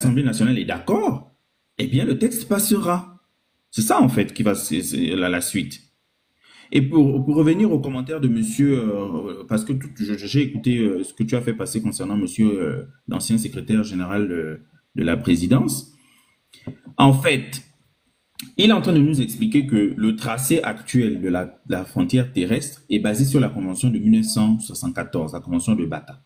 l'Assemblée nationale est d'accord, eh bien, le texte passera. C'est ça, en fait, qui va, c'est la suite. Et pour revenir aux commentaires de monsieur, parce que j'ai écouté ce que tu as fait passer concernant monsieur, l'ancien secrétaire général de la présidence. En fait, il est en train de nous expliquer que le tracé actuel de la frontière terrestre est basé sur la convention de 1974, la convention de Bata.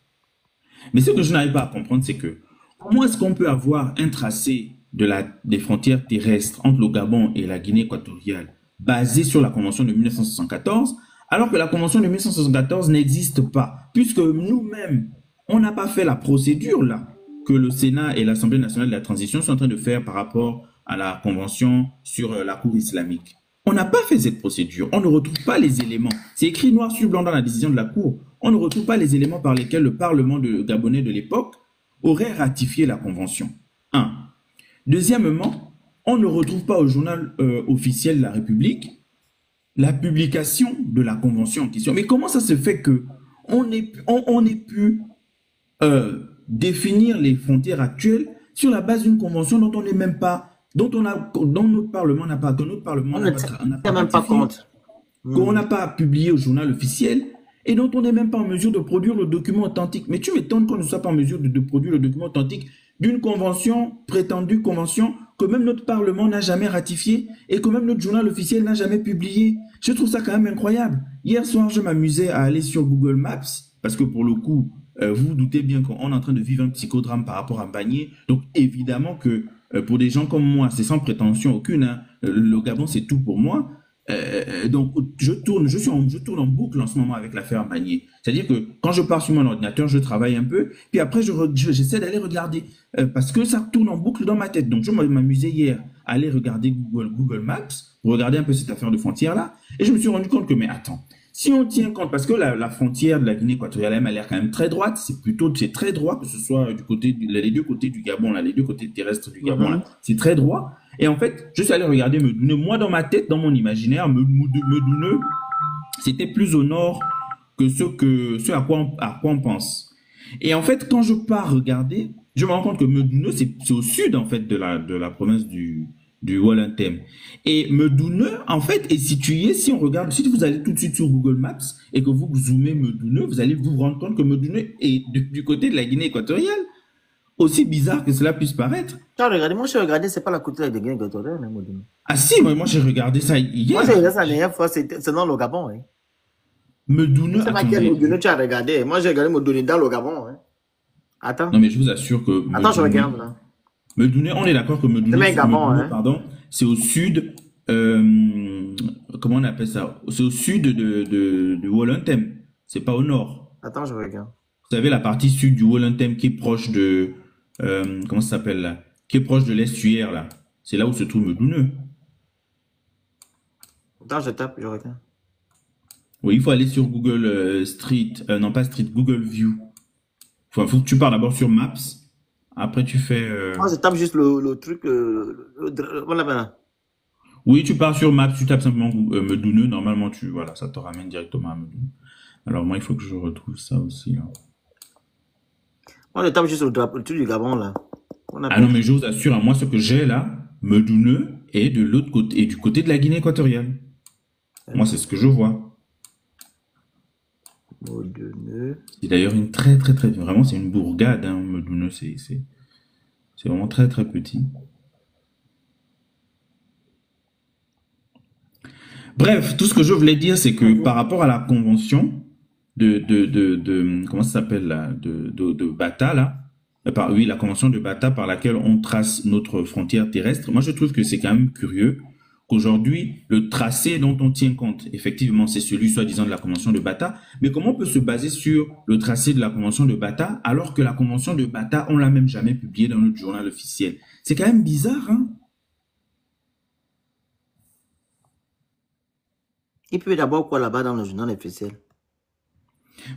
Mais ce que je n'arrive pas à comprendre, c'est que comment est-ce qu'on peut avoir un tracé des frontières terrestres entre le Gabon et la Guinée équatoriale basé sur la convention de 1974, alors que la convention de 1974 n'existe pas, puisque nous-mêmes, on n'a pas fait la procédure là que le Sénat et l'Assemblée nationale de la transition sont en train de faire par rapport à la convention sur la Cour islamique. On n'a pas fait cette procédure. On ne retrouve pas les éléments. C'est écrit noir sur blanc dans la décision de la Cour. On ne retrouve pas les éléments par lesquels le Parlement gabonais de l'époque aurait ratifié la convention. Un. Deuxièmement, on ne retrouve pas au journal officiel de la République la publication de la convention en question. Mais comment ça se fait que on ait pu définir les frontières actuelles sur la base d'une convention dont on n'est même pas, dont notre Parlement n'a pas, que notre Parlement n'a pas même pas ratifié, compte. qu'on n'a pas publié au journal officiel et dont on n'est même pas en mesure de produire le document authentique. Mais tu m'étonnes qu'on ne soit pas en mesure de produire le document authentique d'une convention, prétendue convention, que même notre Parlement n'a jamais ratifié et que même notre journal officiel n'a jamais publié. Je trouve ça quand même incroyable. Hier soir, je m'amusais à aller sur Google Maps, parce que pour le coup, vous vous doutez bien qu'on est en train de vivre un psychodrame par rapport à Mbagné. Donc évidemment que pour des gens comme moi, c'est sans prétention aucune, hein, le Gabon c'est tout pour moi. Donc je tourne en boucle en ce moment avec l'affaire Mbagné. C'est-à-dire que quand je pars sur mon ordinateur, je travaille un peu, puis après j'essaie d'aller regarder parce que ça tourne en boucle dans ma tête. Donc je m'amusais hier à aller regarder Google Maps pour regarder un peu cette affaire de frontière là, et je me suis rendu compte que mais attends, si on tient compte, parce que la frontière de la Guinée équatoriale elle a l'air quand même très droite, c'est très droit, que ce soit du côté les deux côtés du Gabon là, les deux côtés terrestres du Gabon là, c'est très droit. Et en fait, je suis allé regarder Medoune. Moi, dans ma tête, dans mon imaginaire, Medoune, c'était plus au nord que ce à quoi on pense. Et en fait, quand je pars regarder, je me rends compte que Medoune, c'est au sud, en fait, de la province du Wollentem. Et Medoune, en fait, est situé, si on regarde, si vous allez tout de suite sur Google Maps et que vous zoomez Medoune, vous allez vous rendre compte que Medoune est du côté de la Guinée équatoriale. Aussi bizarre que cela puisse paraître. Regardez, moi j'ai regardé, c'est pas la côte de la Guinée équatoriale. Ah si, moi j'ai regardé ça hier. Moi j'ai regardé ça la dernière fois, c'est dans le Gabon. Hein. Medoune, c'est pas quel Medoune tu as regardé. Moi j'ai regardé Medoune dans le Gabon. Hein. Attends. Non mais je vous assure que Attends, je regarde là. Medoune, on est d'accord que Medoune, hein. C'est au sud, comment on appelle ça? C'est au sud de Wollentem. C'est pas au nord. Attends, je regarde. Vous savez la partie sud du Wollentem qui est proche de comment ça s'appelle là? Qui est proche de l'estuaire là. C'est là où se trouve Medoune. Attends, je tape, je regarde. Oui, il faut aller sur Google Street, non pas Street, Google View. Faut que tu pars d'abord sur Maps. Après, tu fais. Moi, je tape juste le truc. Voilà. Oui, tu pars sur Maps, tu tapes simplement Medoune. Normalement, voilà, ça te ramène directement à Medoune. Alors, moi, il faut que je retrouve ça aussi. Là. Moi, je tape juste le truc du Gabon là. Ah non, mais je vous assure, moi, ce que j'ai là, Medoune est de l'autre côté, et du côté de la Guinée équatoriale. Moi, c'est ce que je vois. Medoune. C'est d'ailleurs une très, très, très. Vraiment, c'est une bourgade, hein, Medoune. C'est vraiment très, très petit. Bref, tout ce que je voulais dire, c'est que par rapport à la convention comment ça s'appelle là, de Bata là, oui, la convention de Bata par laquelle on trace notre frontière terrestre. Moi, je trouve que c'est quand même curieux qu'aujourd'hui, le tracé dont on tient compte, effectivement, c'est celui soi-disant de la convention de Bata. Mais comment on peut se baser sur le tracé de la convention de Bata alors que la convention de Bata, on l'a même jamais publiée dans notre journal officiel? C'est quand même bizarre, hein? Il peut d'abord quoi là-bas dans le journal officiel?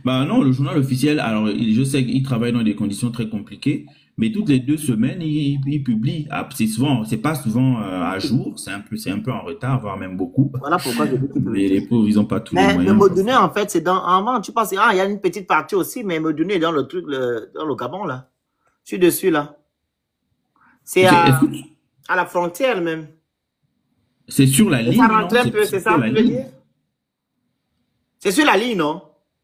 Bah non, le journal officiel, alors je sais qu'il travaille dans des conditions très compliquées, mais toutes les 2 semaines, il publie. Ah, c'est pas souvent à jour, c'est un peu en retard, voire même beaucoup. Voilà pourquoi je dis qu'il Mais les pauvres, ils ont pas tous les mais moyens. Medoune, en fait, c'est dans. Avant, tu penses, il y a une petite partie aussi, mais Medoune est dans le truc, dans le Gabon là. Je suis dessus là. C'est Est-ce que à la frontière même. c'est sur la Et ligne, ça non? rentre un peu, c'est C'est sur ça, la tu veux ligne. dire? C'est sur la ligne, non?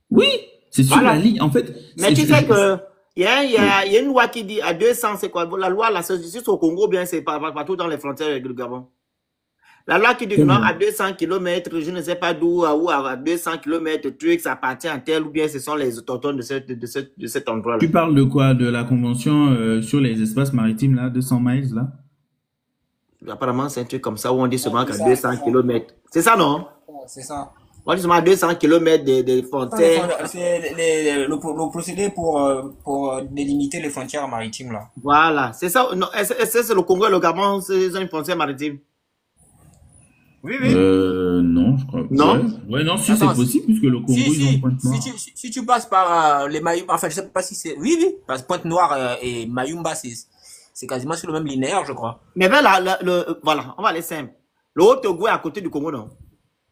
Oui, c'est sur la Voilà. ligne. En fait, Mais tu sais que il y a une loi qui dit à 200, c'est quoi? La loi, là, c'est juste au Congo, bien, c'est partout dans les frontières du Gabon. La loi qui dit que non, à 200 km, je ne sais pas d'où, ou à 200 km, truc, ça appartient à tel, ou bien ce sont les autochtones de cet endroit-là. tu parles de quoi? De la convention sur les espaces maritimes, là, 200 miles, là? Apparemment, c'est un truc comme ça où on dit seulement qu'à C'est 200 ça. km. C'est ça, non? C'est ça. On dit seulement à 200 km des frontières. C'est le procédé pour délimiter les frontières maritimes, là. Voilà, c'est ça. Non, c'est le Congo et le Gabon, ils ont une frontière maritime. Oui, oui. Non, je crois. Non? Ouais, non, si, c'est Attends, possible, puisque le Congo, ils ont Pointe-Noire. si tu passes par les Mayumba, enfin, je sais pas si c'est. Oui, oui, parce que Pointe-Noire et Mayumba, c'est quasiment sur le même linéaire, je crois. Mais ben, voilà, on va aller simple. Le Haut-Togo est à côté du Congo, non?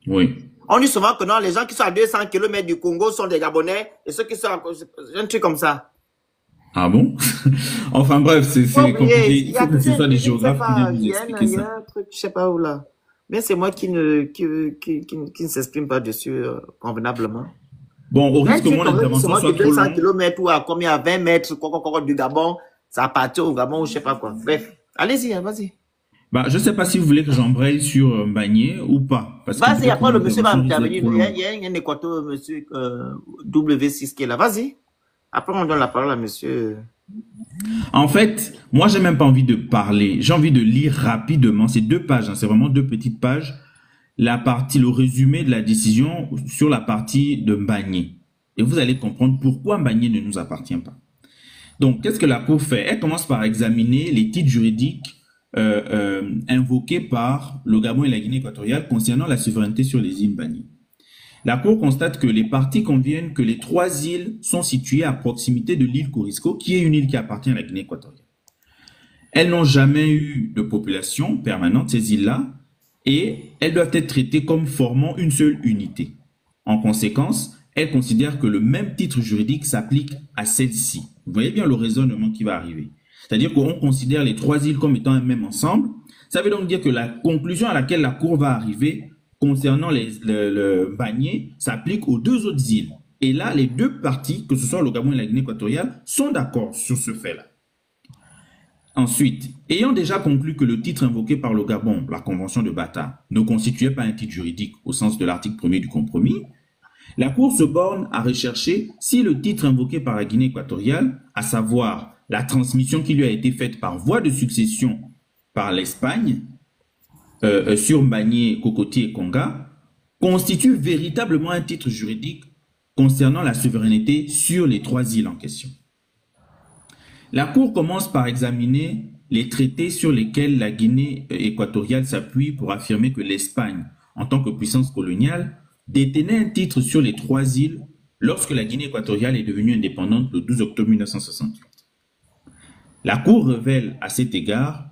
Oui. On dit souvent que non, les gens qui sont à 200 km du Congo sont des Gabonais, et ceux qui sont un truc comme ça. Ah bon? Enfin bref, c'est compliqué. Il Il y a faut que ce soit des géographes qui viennent nous il y expliquer a ça. un truc, je sais pas où là. Mais c'est moi qui ne s'exprime pas dessus convenablement. Bon, au Mais risque que mon intervention soit trop 200 longue. km ou à combien, à 20 mètres du Gabon, ça appartient au Gabon ou je sais pas quoi. Bref, allez-y, hein, vas-y. Bah, je sais pas si vous voulez que j'embraye sur Mbagné ou pas. Parce que Vas-y, peut-être après que le monsieur va l'intervention risque intervenir. d'être trop longue. Il y a un Équateur, monsieur W6 qui est là. Vas-y. Après, on donne la parole à monsieur. En fait, moi, j'ai même pas envie de parler. J'ai envie de lire rapidement. C'est 2 pages, hein, c'est vraiment 2 petites pages. Le résumé de la décision sur la partie de Mbagné. Et vous allez comprendre pourquoi Mbagné ne nous appartient pas. Donc, qu'est-ce que la Cour fait? Elle commence par examiner les titres juridiques invoqués par le Gabon et la Guinée équatoriale concernant la souveraineté sur les îles Mbagné. La Cour constate que les parties conviennent que les 3 îles sont situées à proximité de l'île Corisco, qui est une île qui appartient à la Guinée équatoriale. Elles n'ont jamais eu de population permanente, ces îles-là, et elles doivent être traitées comme formant une seule unité. En conséquence, elles considèrent que le même titre juridique s'applique à celles-ci. Vous voyez bien le raisonnement qui va arriver. C'est-à-dire qu'on considère les 3 îles comme étant un même ensemble. Ça veut donc dire que la conclusion à laquelle la Cour va arriver concernant le Mbagné s'applique aux 2 autres îles. Et là, les 2 parties, que ce soit le Gabon et la Guinée équatoriale, sont d'accord sur ce fait-là. Ensuite, ayant déjà conclu que le titre invoqué par le Gabon, la Convention de Bata, ne constituait pas un titre juridique au sens de l'article 1er du compromis, la Cour se borne à rechercher si le titre invoqué par la Guinée équatoriale, à savoir la transmission qui lui a été faite par voie de succession par l'Espagne, sur Mbagné, Cocotier et Konga, constitue véritablement un titre juridique concernant la souveraineté sur les 3 îles en question. La Cour commence par examiner les traités sur lesquels la Guinée équatoriale s'appuie pour affirmer que l'Espagne, en tant que puissance coloniale, détenait un titre sur les 3 îles lorsque la Guinée équatoriale est devenue indépendante le 12 octobre 1968. La Cour révèle à cet égard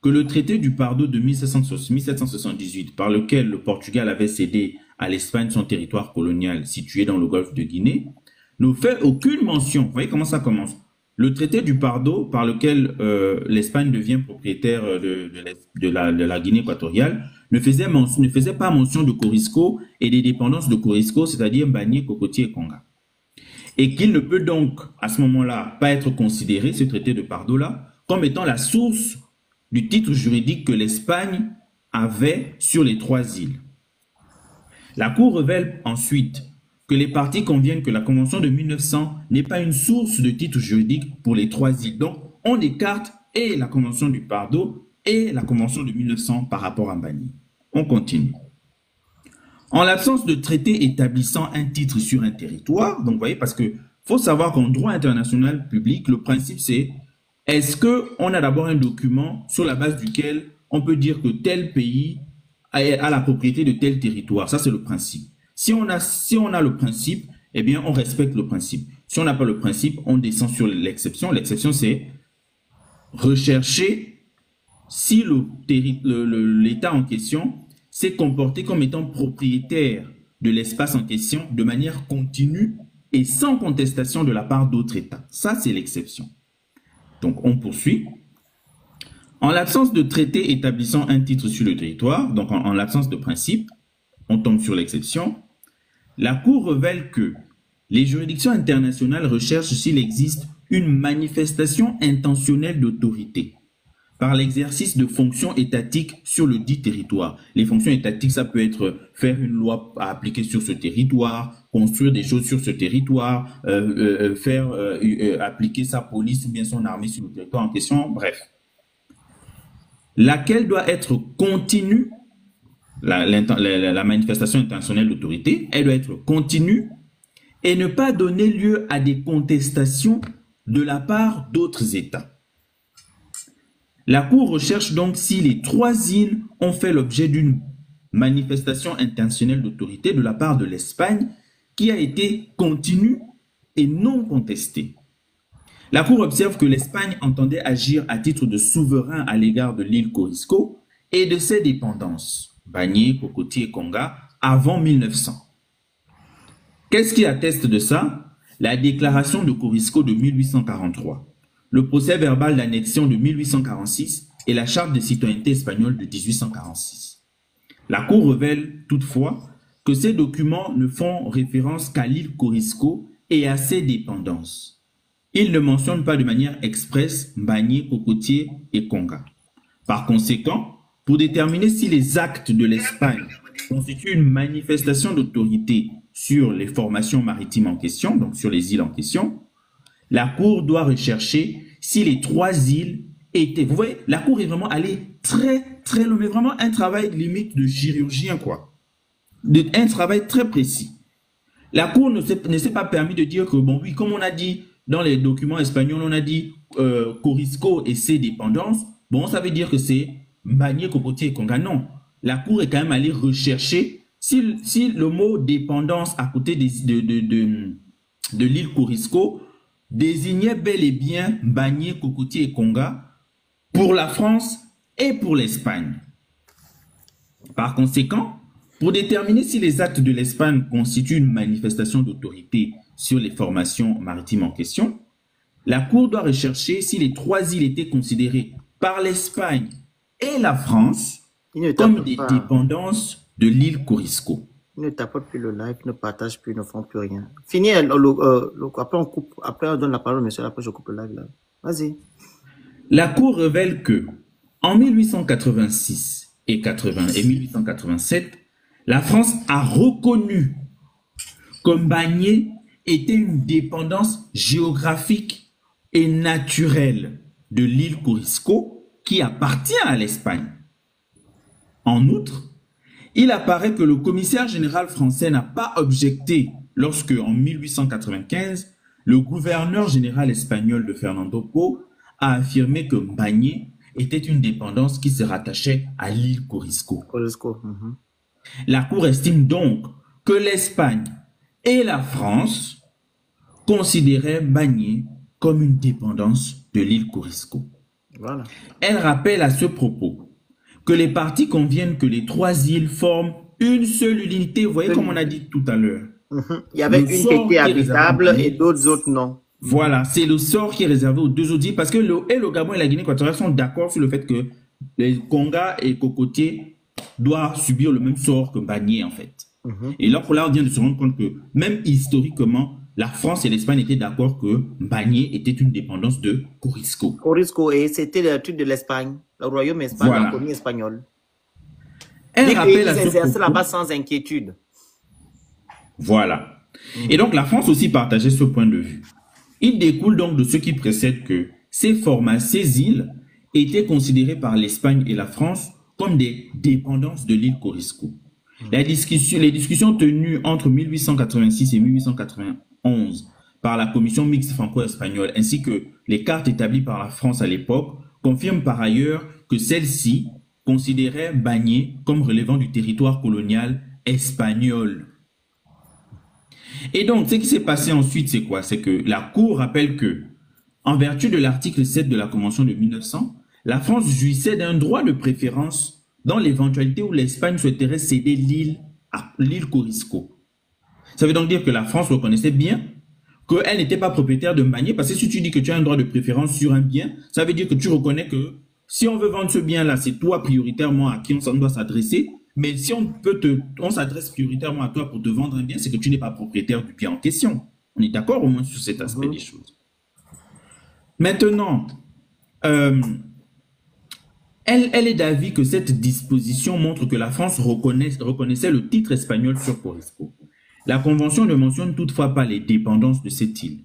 que le traité du Pardo de 1778, par lequel le Portugal avait cédé à l'Espagne son territoire colonial situé dans le golfe de Guinée, ne fait aucune mention. Vous voyez comment ça commence? Le traité du Pardo, par lequel l'Espagne devient propriétaire de la Guinée équatoriale, ne faisait pas mention de Corisco et des dépendances de Corisco, c'est-à-dire Mbagné, Cocotier et Konga. Et qu'il ne peut donc, à ce moment-là, pas être considéré, ce traité de Pardo-là, comme étant la source du titre juridique que l'Espagne avait sur les 3 îles. La Cour révèle ensuite que les parties conviennent que la Convention de 1900 n'est pas une source de titre juridique pour les 3 îles. Donc, on écarte et la Convention du Pardo et la Convention de 1900 par rapport à Mbagné. On continue. En l'absence de traité établissant un titre sur un territoire, donc vous voyez, parce que faut savoir qu'en droit international public, le principe c'est, est-ce qu'on a d'abord un document sur la base duquel on peut dire que tel pays a la propriété de tel territoire? Ça, c'est le principe. Si on a le principe, eh bien, on respecte le principe. Si on n'a pas le principe, on descend sur l'exception. L'exception, c'est rechercher si l'État en question s'est comporté comme étant propriétaire de l'espace en question de manière continue et sans contestation de la part d'autres États. Ça, c'est l'exception. Donc, on poursuit. En l'absence de traité établissant un titre sur le territoire, donc en l'absence de principe, on tombe sur l'exception, la Cour révèle que les juridictions internationales recherchent s'il existe une manifestation intentionnelle d'autorité par l'exercice de fonctions étatiques sur le dit territoire. Les fonctions étatiques, ça peut être faire une loi à appliquer sur ce territoire, construire des choses sur ce territoire, appliquer sa police ou bien son armée sur le territoire en question, bref. Laquelle doit être continue, la manifestation intentionnelle d'autorité, elle doit être continue et ne pas donner lieu à des contestations de la part d'autres États. La Cour recherche donc si les 3 îles ont fait l'objet d'une manifestation intentionnelle d'autorité de la part de l'Espagne qui a été continue et non contestée. La Cour observe que l'Espagne entendait agir à titre de souverain à l'égard de l'île Corisco et de ses dépendances, Bagné, Cocody et Conga, avant 1900. Qu'est-ce qui atteste de ça? La déclaration de Corisco de 1843. Le procès verbal d'annexion de 1846 et la charte de citoyenneté espagnole de 1846. La Cour révèle toutefois que ces documents ne font référence qu'à l'île Corisco et à ses dépendances. Ils ne mentionnent pas de manière expresse Bagné, Cocody et Conga. Par conséquent, pour déterminer si les actes de l'Espagne constituent une manifestation d'autorité sur les formations maritimes en question, donc sur les îles en question, la Cour doit rechercher si les 3 îles étaient... Vous voyez, la Cour est vraiment allée très loin, mais vraiment un travail limite de chirurgien, quoi. Un travail très précis. La Cour ne s'est pas permis de dire que, bon, oui, comme on a dit dans les documents espagnols, on a dit Corisco et ses dépendances, bon, ça veut dire que c'est Bagné, Cocody et Conga. Non. La Cour est quand même allée rechercher si le mot dépendance à côté de l'île Corisco désignait bel et bien Bagné, Cocody et Conga pour la France et pour l'Espagne. Par conséquent, pour déterminer si les actes de l'Espagne constituent une manifestation d'autorité sur les formations maritimes en question, la Cour doit rechercher si les 3 îles étaient considérées par l'Espagne et la France comme des dépendances de l'île Corisco. Ne tapote plus le live, ne partage plus, ne font plus rien. Fini, après on coupe, après on donne la parole au monsieur, après je coupe le live là. Vas-y. La Cour révèle que, en 1886 et 1887, la France a reconnu que Bagné était une dépendance géographique et naturelle de l'île Corisco qui appartient à l'Espagne. En outre, il apparaît que le commissaire général français n'a pas objecté lorsque, en 1895, le gouverneur général espagnol de Fernando Poo a affirmé que Bagné était une dépendance qui se rattachait à l'île Corisco. La Cour estime donc que l'Espagne et la France considéraient Bagné comme une dépendance de l'île Corisco. Voilà. Elle rappelle à ce propos que les parties conviennent que les 3 îles forment une seule unité. Vous voyez, comme on a dit tout à l'heure. Il y avait une qui était habitable et d'autres autres non. Voilà, c'est le sort qui est réservé aux 2 autres îles parce que le Gabon et la Guinée équatoriale sont d'accord sur le fait que les Conga et Cocody doivent subir le même sort que Bagné en fait. Et là, on vient de se rendre compte que même historiquement, la France et l'Espagne étaient d'accord que Bagné était une dépendance de Corisco. Corisco, et c'était le truc de l'Espagne, le royaume espagnol, la colonie espagnole. Elle rappelle à ils exerçaient là-bas sans inquiétude. Voilà. Et donc, la France aussi partageait ce point de vue. Il découle donc de ce qui précède que ces îles étaient considérées par l'Espagne et la France comme des dépendances de l'île Corisco. Les discussions tenues entre 1886 et 1891 par la commission mixte franco-espagnole ainsi que les cartes établies par la France à l'époque confirment par ailleurs que celle-ci considérait Bagné comme relevant du territoire colonial espagnol. Et donc, ce qui s'est passé ensuite, c'est quoi? C'est que la Cour rappelle que, en vertu de l'article 7 de la Convention de 1900, la France jouissait d'un droit de préférence dans l'éventualité où l'Espagne souhaiterait céder l'île Corisco. Ça veut donc dire que la France reconnaissait bien qu'elle n'était pas propriétaire de Bagné, parce que si tu dis que tu as un droit de préférence sur un bien, ça veut dire que tu reconnais que Si on veut vendre ce bien-là, c'est toi prioritairement à qui on doit s'adresser. Mais si on s'adresse prioritairement à toi pour te vendre un bien, c'est que tu n'es pas propriétaire du bien en question. On est d'accord au moins sur cet aspect des choses. Maintenant, elle est d'avis que cette disposition montre que la France reconnaissait le titre espagnol sur Corisco. La Convention ne mentionne toutefois pas les dépendances de cette île,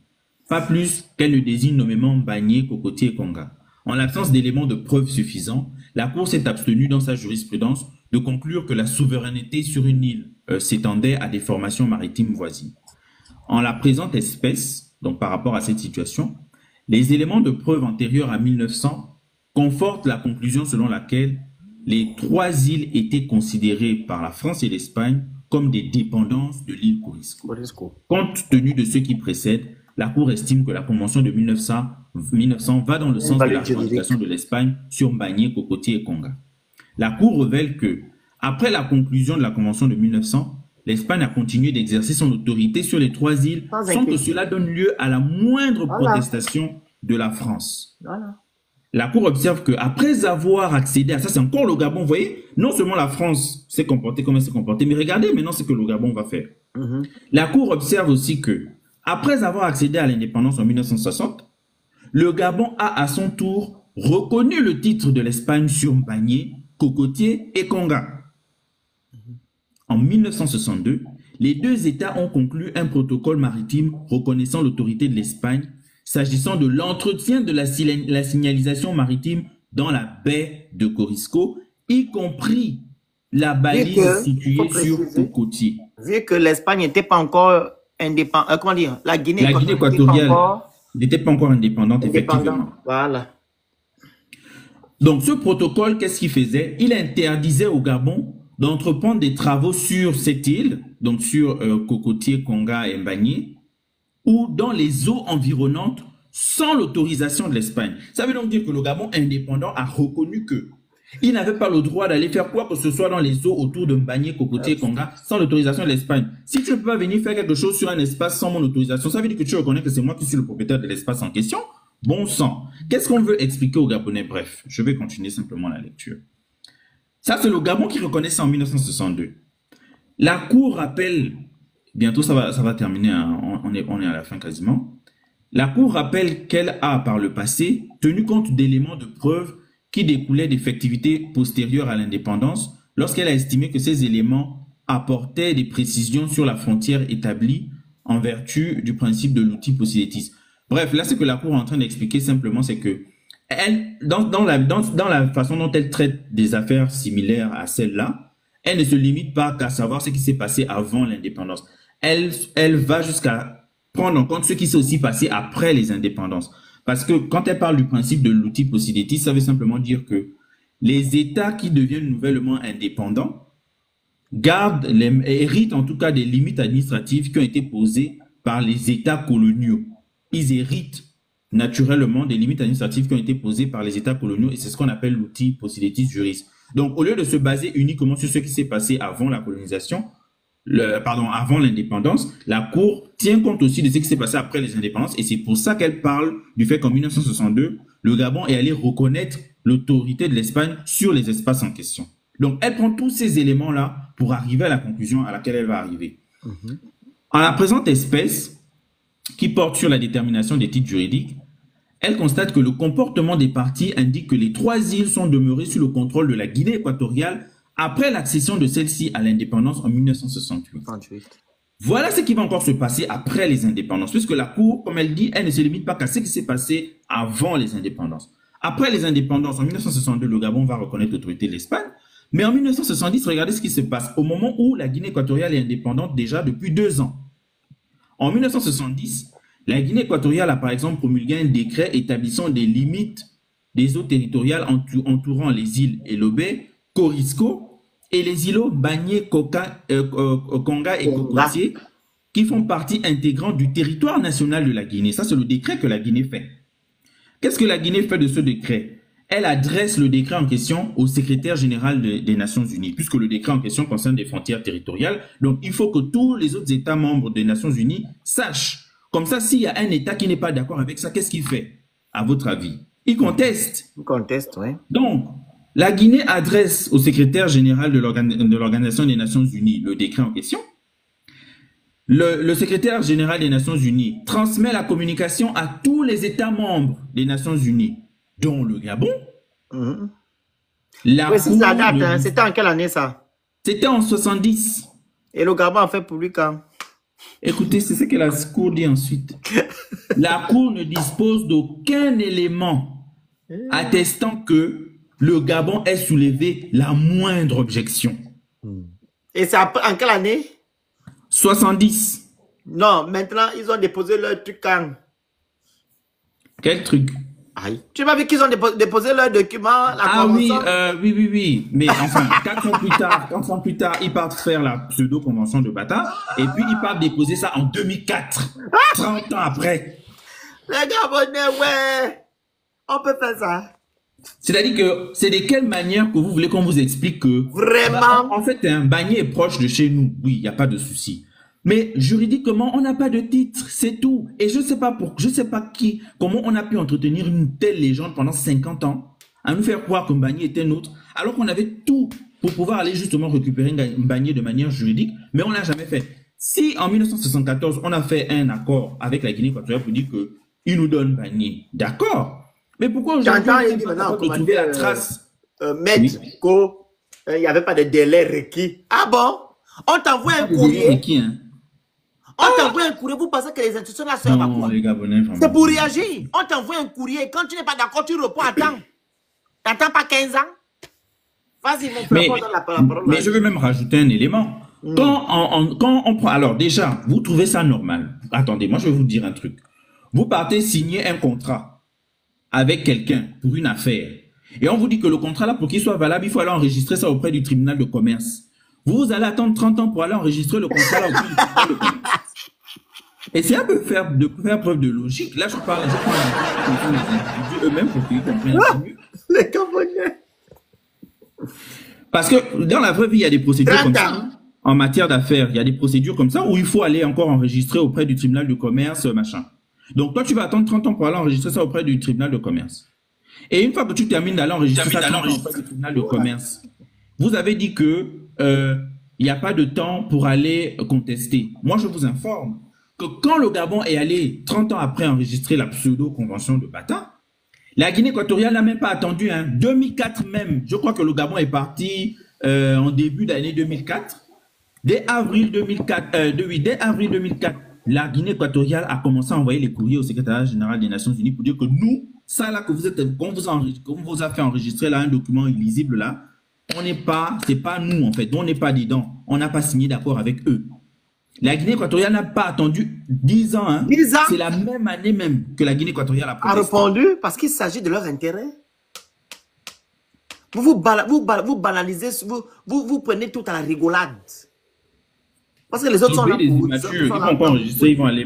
pas plus qu'elle ne désigne nommément Mbagné, Cocotier et Konga. En l'absence d'éléments de preuve suffisants, la Cour s'est abstenue dans sa jurisprudence de conclure que la souveraineté sur une île s'étendait à des formations maritimes voisines. En la présente espèce, donc par rapport à cette situation, les éléments de preuve antérieurs à 1900 confortent la conclusion selon laquelle les 3 îles étaient considérées par la France et l'Espagne comme des dépendances de l'île Corisco. Compte tenu de ce qui précède, la Cour estime que la Convention de 1900 va dans le sens de la revendication de l'Espagne sur Mbagné, Cocotier et Konga. La Cour révèle que, après la conclusion de la Convention de 1900, l'Espagne a continué d'exercer son autorité sur les 3 îles sans que cela donne lieu à la moindre protestation de la France. La Cour observe qu'après avoir accédé à ça, c'est encore le Gabon, vous voyez, non seulement la France s'est comportée comme elle s'est comportée, mais regardez maintenant ce que le Gabon va faire. La Cour observe aussi que, après avoir accédé à l'indépendance en 1960, le Gabon a à son tour reconnu le titre de l'Espagne sur Mbagné, Cocotier et Konga. En 1962, les 2 États ont conclu un protocole maritime reconnaissant l'autorité de l'Espagne s'agissant de l'entretien de la signalisation maritime dans la baie de Corisco, y compris la balise située sur Cocotier. Vu que l'Espagne n'était pas encore indépendante, comment dire, la Guinée équatoriale n'était pas encore indépendante, effectivement. Voilà. Donc, ce protocole, qu'est-ce qu'il faisait? Il interdisait au Gabon d'entreprendre des travaux sur cette île, donc sur Cocotier, Konga et Mbagné, ou dans les eaux environnantes sans l'autorisation de l'Espagne. Ça veut donc dire que le Gabon indépendant a reconnu que il n'avait pas le droit d'aller faire quoi que ce soit dans les eaux autour de Mbagné, Cocotier et Konga sans l'autorisation de l'Espagne. Si tu ne peux pas venir faire quelque chose sur un espace sans mon autorisation, ça veut dire que tu reconnais que c'est moi qui suis le propriétaire de l'espace en question? Bon sang. Qu'est-ce qu'on veut expliquer aux Gabonais? Bref, je vais continuer simplement la lecture. Ça, c'est le Gabon qui reconnaît ça en 1962. La Cour rappelle, bientôt ça va terminer, hein, on est à la fin quasiment. La Cour rappelle qu'elle a, par le passé, tenu compte d'éléments de preuve qui découlaient d'effectivités postérieures à l'indépendance lorsqu'elle a estimé que ces éléments apportaient des précisions sur la frontière établie en vertu du principe de l'outil possidetis. Bref, là, ce que la Cour est en train d'expliquer simplement, c'est que dans la façon dont elle traite des affaires similaires à celle-là, elle ne se limite pas qu'à savoir ce qui s'est passé avant l'indépendance. Elle va jusqu'à prendre en compte ce qui s'est aussi passé après les indépendances. Parce que quand elle parle du principe de l'outil possidetis, ça veut simplement dire que les États qui deviennent nouvellement indépendants héritent en tout cas des limites administratives qui ont été posées par les États coloniaux. Ils héritent naturellement des limites administratives qui ont été posées par les États coloniaux et c'est ce qu'on appelle l'outil possidetis juris. Donc, au lieu de se baser uniquement sur ce qui s'est passé avant la colonisation, avant l'indépendance, la Cour tient compte aussi de ce qui s'est passé après les indépendances et c'est pour ça qu'elle parle du fait qu'en 1962, le Gabon est allé reconnaître l'autorité de l'Espagne sur les espaces en question. Donc, elle prend tous ces éléments-là pour arriver à la conclusion à laquelle elle va arriver. En la présente espèce, qui porte sur la détermination des titres juridiques, elle constate que le comportement des parties indique que les 3 îles sont demeurées sous le contrôle de la Guinée équatoriale après l'accession de celle-ci à l'indépendance en 1968. Voilà ce qui va encore se passer après les indépendances, puisque la Cour, comme elle dit, elle ne se limite pas qu'à ce qui s'est passé avant les indépendances. Après les indépendances, en 1962, le Gabon va reconnaître l'autorité de l'Espagne, mais en 1970, regardez ce qui se passe au moment où la Guinée équatoriale est indépendante déjà depuis 2 ans. En 1970, la Guinée équatoriale a par exemple promulgué un décret établissant des limites des eaux territoriales entourant les îles Elobé, Corisco et les îlots Mbagné, Konga et Cocotier qui font partie intégrante du territoire national de la Guinée. Ça, c'est le décret que la Guinée fait. Qu'est-ce que la Guinée fait de ce décret? Elle adresse le décret en question au secrétaire général des Nations Unies, puisque le décret en question concerne des frontières territoriales. Donc, il faut que tous les autres États membres des Nations Unies sachent. Comme ça, s'il y a un État qui n'est pas d'accord avec ça, qu'est-ce qu'il fait, à votre avis? Ils contestent. Ils contestent, oui. Donc, la Guinée adresse au secrétaire général de l'Organisation des Nations Unies le décret en question. Le secrétaire général des Nations Unies transmet la communication à tous les États membres des Nations Unies, dont le Gabon. Mhm. La Oui, c'est Cour la date, ne- hein. C'était en quelle année ça? C'était en 70. Et le Gabon a fait public quand? Écoutez, c'est ce que la Cour dit ensuite. La Cour ne dispose d'aucun élément attestant que le Gabon ait soulevé la moindre objection. Et c'est en quelle année? 70. Non, maintenant, ils ont déposé leur truc quand? Quel truc? Aïe. Tu m'as vu qu'ils ont déposé leur document, la Ah oui, convention? oui. Mais enfin, 4 ans plus tard, ils partent faire la pseudo-convention de Bata, et puis ils partent déposer ça en 2004, 30 ans après. Les Gabonais, ouais. On peut faire ça. C'est-à-dire que c'est de quelle manière que vous voulez qu'on vous explique que... Vraiment? En fait, un Bagné est proche de chez nous. Oui, il n'y a pas de souci. Mais juridiquement, on n'a pas de titre, c'est tout. Et je sais pas comment on a pu entretenir une telle légende pendant 50 ans, à nous faire croire que Mbagné était nôtre, alors qu'on avait tout pour pouvoir aller justement récupérer Mbagné de manière juridique, mais on l'a jamais fait. Si en 1974, on a fait un accord avec la Guinée équatoriale pour dire que il nous donne Mbagné, d'accord. Mais pourquoi aujourd'hui, J'entends, on il dit n'est pas maintenant, capable de trouver la trace? Maître Oui. Co, il n'y avait pas de délai requis. Ah bon? On t'envoie un courrier. Qui, hein? On t'envoie un courrier. Vous pensez que les institutions là servent à Non, quoi? les Gabonais, vraiment. C'est pour réagir. On t'envoie un courrier. Quand tu n'es pas d'accord, tu réponds à temps. T'attends pas 15 ans? Vas-y, mon frère, donne la parole. Mais je veux même rajouter un élément. Quand on prend... Alors déjà, vous trouvez ça normal. Attendez, moi je vais vous dire un truc. Vous partez signer un contrat avec quelqu'un pour une affaire. Et on vous dit que le contrat là, pour qu'il soit valable, il faut aller enregistrer ça auprès du tribunal de commerce. Vous allez attendre 30 ans pour aller enregistrer le contrat là auprès du tribunal de commerce. Et c'est un peu faire preuve de logique. Là, je parle les individus eux-mêmes pour qu'ils comprennent un peu mieux. Les Gabonais. Parce que dans la vraie vie, il y a des procédures comme ça. 30 ans. En matière d'affaires, il y a des procédures comme ça où il faut aller encore enregistrer auprès du tribunal de commerce, machin. Donc, toi, tu vas attendre 30 ans pour aller enregistrer ça auprès du tribunal de commerce. Et une fois que tu termines d'aller enregistrer ça 30 ans auprès du tribunal de commerce, vous avez dit que il n'y a pas de temps pour aller contester. Moi, je vous informe que quand le Gabon est allé 30 ans après enregistrer la pseudo-convention de Bata, la Guinée équatoriale n'a même pas attendu, hein. 2004 même. Je crois que le Gabon est parti en début d'année 2004. Dès avril 2004, la Guinée équatoriale a commencé à envoyer les courriers au secrétariat général des Nations Unies pour dire que nous, ça là qu'on vous a fait enregistrer là un document illisible là, c'est pas nous en fait, on n'est pas dedans, on n'a pas signé d'accord avec eux. La Guinée équatoriale n'a pas attendu 10 ans, hein. 10 ans. C'est la même année même que la Guinée équatoriale a A protesté. répondu parce qu'il s'agit de leur intérêt. Vous banalisez, vous prenez tout à la rigolade. Parce que les autres sont là Des pour... immatures, ils vont pas enregistrer, ils vont aller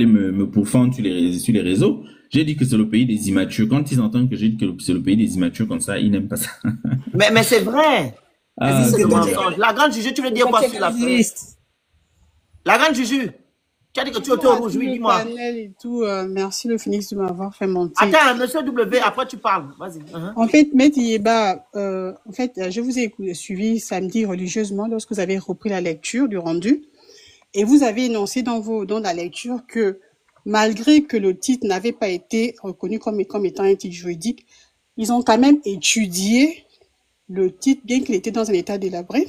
me pourfendre sur les réseaux. J'ai dit que c'est le pays des immatures. Quand ils entendent que j'ai dit que c'est le pays des immatures comme ça, ils n'aiment pas ça. Mais c'est vrai. Ah, C'est c'est le bon. mensonge. La grande Juju, tu veux dire quoi sur la presse? La grande Juju, tu as dit que tu étais au rouge, oui, dis-moi. Et tout, merci le Phoenix de m'avoir fait monter. Attends, monsieur W, après tu parles. Vas-y. En fait, Maître Yeba, en fait, je vous ai suivi samedi religieusement lorsque vous avez repris la lecture du rendu. Et vous avez énoncé dans la lecture que malgré que le titre n'avait pas été reconnu comme étant un titre juridique, ils ont quand même étudié le titre, bien qu'il était dans un état délabré.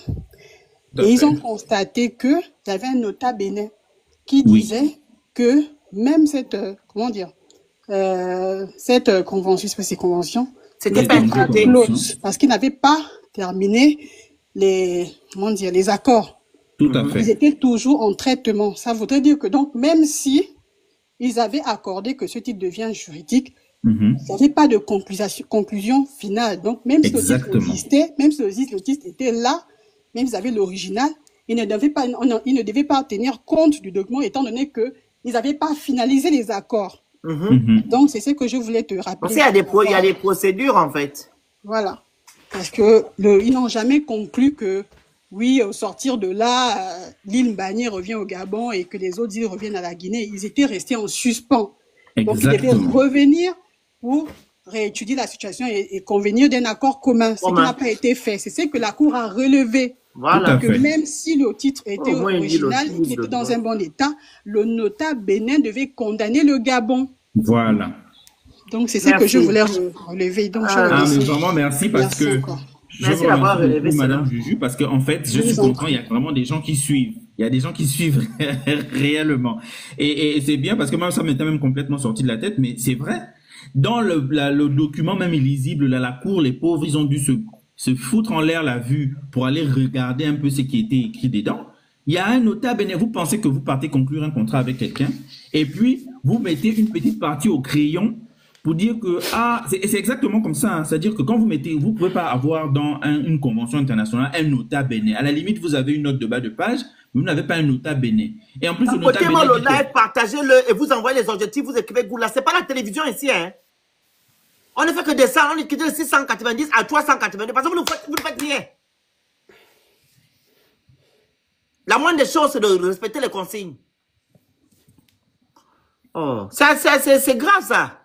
Et ils ont constaté qu'il y avait un nota bene qui disait que même cette, cette convention, c'est convention, c'était pas une clause, parce qu'ils n'avaient pas terminé les accords. Tout à fait. Ils étaient toujours en traitement. Ça voudrait dire que donc, même si ils avaient accordé que ce titre devient juridique, il n'y avait pas de conclusion finale. Donc, même si le titre existait, même si le titre était là, même s'ils avaient l'original, ils ne devaient pas tenir compte du document étant donné qu'ils n'avaient pas finalisé les accords. Donc, c'est ce que je voulais te rappeler. Parce qu'il y a des procédures, en fait. Voilà. Parce que ils n'ont jamais conclu que, oui, au sortir de là, l'île Mbagné revient au Gabon et que les autres îles reviennent à la Guinée. Ils étaient restés en suspens. Donc, ils devaient revenir pour réétudier la situation et convenir d'un accord commun, ce qui n'a pas été fait. C'est ce que la Cour a relevé. Voilà. Que même si le titre était original et qu'il était dans un bon état, le notable bénin devait condamner le Gabon. Voilà. Donc, c'est ça que je voulais relever. Donc, mais vraiment, merci parce que encore. Merci d'avoir relevé Madame Juju, parce qu'en fait, je suis content, il y a vraiment des gens qui suivent. Il y a des gens qui suivent réellement. Et c'est bien parce que moi, ça m'était même complètement sorti de la tête, mais c'est vrai. Dans le document même illisible, là, la Cour, les pauvres, ils ont dû se foutre en l'air la vue pour aller regarder un peu ce qui était écrit dedans. Il y a un notable, vous pensez que vous partez conclure un contrat avec quelqu'un, et puis vous mettez une petite partie au crayon pour dire que, c'est exactement comme ça, hein. C'est-à-dire que quand vous pouvez pas avoir dans une convention internationale un nota bene. À la limite, vous avez une note de bas de page, mais vous n'avez pas un nota bene. Et en plus, le nota bene... le live, partagez-le et vous envoyez les objectifs, vous écrivez Goula. C'est pas la télévision ici, hein. On ne fait que descendre, on est quitté de 690 à 390 parce que vous ne faites rien. La moindre des choses, c'est de respecter les consignes. Oh, c'est grave, ça.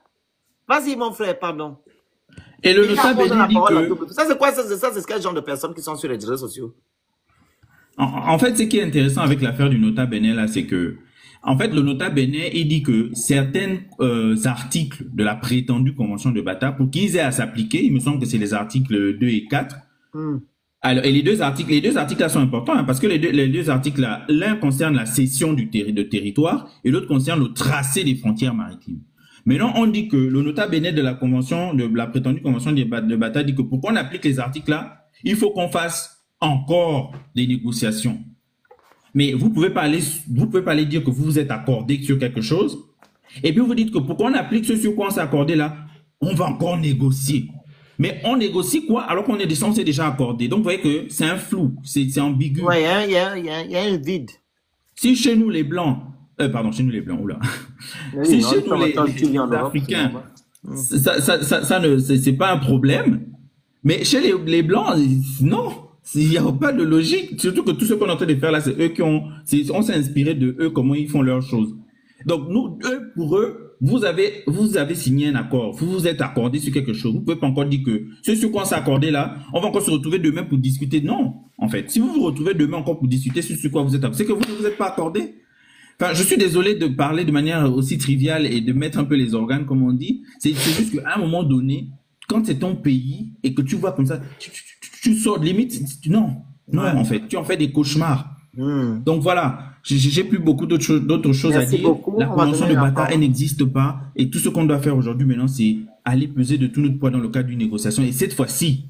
Vas-y, mon frère, pardon. Et le notable dit que... Ça, c'est quoi? Ça, c'est quel genre de personnes qui sont sur les réseaux sociaux? En fait, ce qui est intéressant avec l'affaire du nota bene, là, c'est que, en fait, le nota bene, il dit que certains articles de la prétendue convention de Bata, pour qu'ils aient à s'appliquer, il me semble que c'est les articles 2 et 4. Alors, et les deux articles là sont importants, hein, parce que les deux articles là, l'un concerne la cession de territoire et l'autre concerne le tracé des frontières maritimes. Maintenant, on dit que le nota bene de la convention, de la prétendue convention de Bata dit que pour qu'on applique les articles là, il faut qu'on fasse encore des négociations. Mais vous pouvez pas aller dire que vous vous êtes accordé sur quelque chose, et puis vous dites que pour qu'on applique ce sur quoi on s'est accordé là, on va encore négocier. Mais on négocie quoi alors qu'on est déjà accordé? Donc vous voyez que c'est un flou, c'est ambigu. Ouais, il y a un vide. Si chez nous les blancs, chez nous les blancs, oula. Oui, si non, chez nous les Africains, ça ne, c'est pas un problème. Mais chez les blancs, non. Il n'y a pas de logique. Surtout que tout ce qu'on est en train de faire là, c'est eux on s'est inspiré de eux, comment ils font leurs choses. Donc, pour eux, vous avez signé un accord. Vous vous êtes accordé sur quelque chose. Vous ne pouvez pas encore dire que ce sur quoi on s'est accordé là, on va encore se retrouver demain pour discuter. Non. En fait, si vous vous retrouvez demain encore pour discuter sur quoi vous êtes accordé, c'est que vous ne vous êtes pas accordé. Enfin, je suis désolé de parler de manière aussi triviale et de mettre un peu les organes, comme on dit. C'est juste qu'à un moment donné, quand c'est ton pays et que tu vois comme ça, tu sors de limite, non, en fait, tu en fais des cauchemars. Donc voilà, j'ai plus beaucoup d'autres choses à dire. La convention de Bata, elle n'existe pas. Et tout ce qu'on doit faire aujourd'hui maintenant, c'est aller peser de tout notre poids dans le cadre d'une négociation. Et cette fois-ci,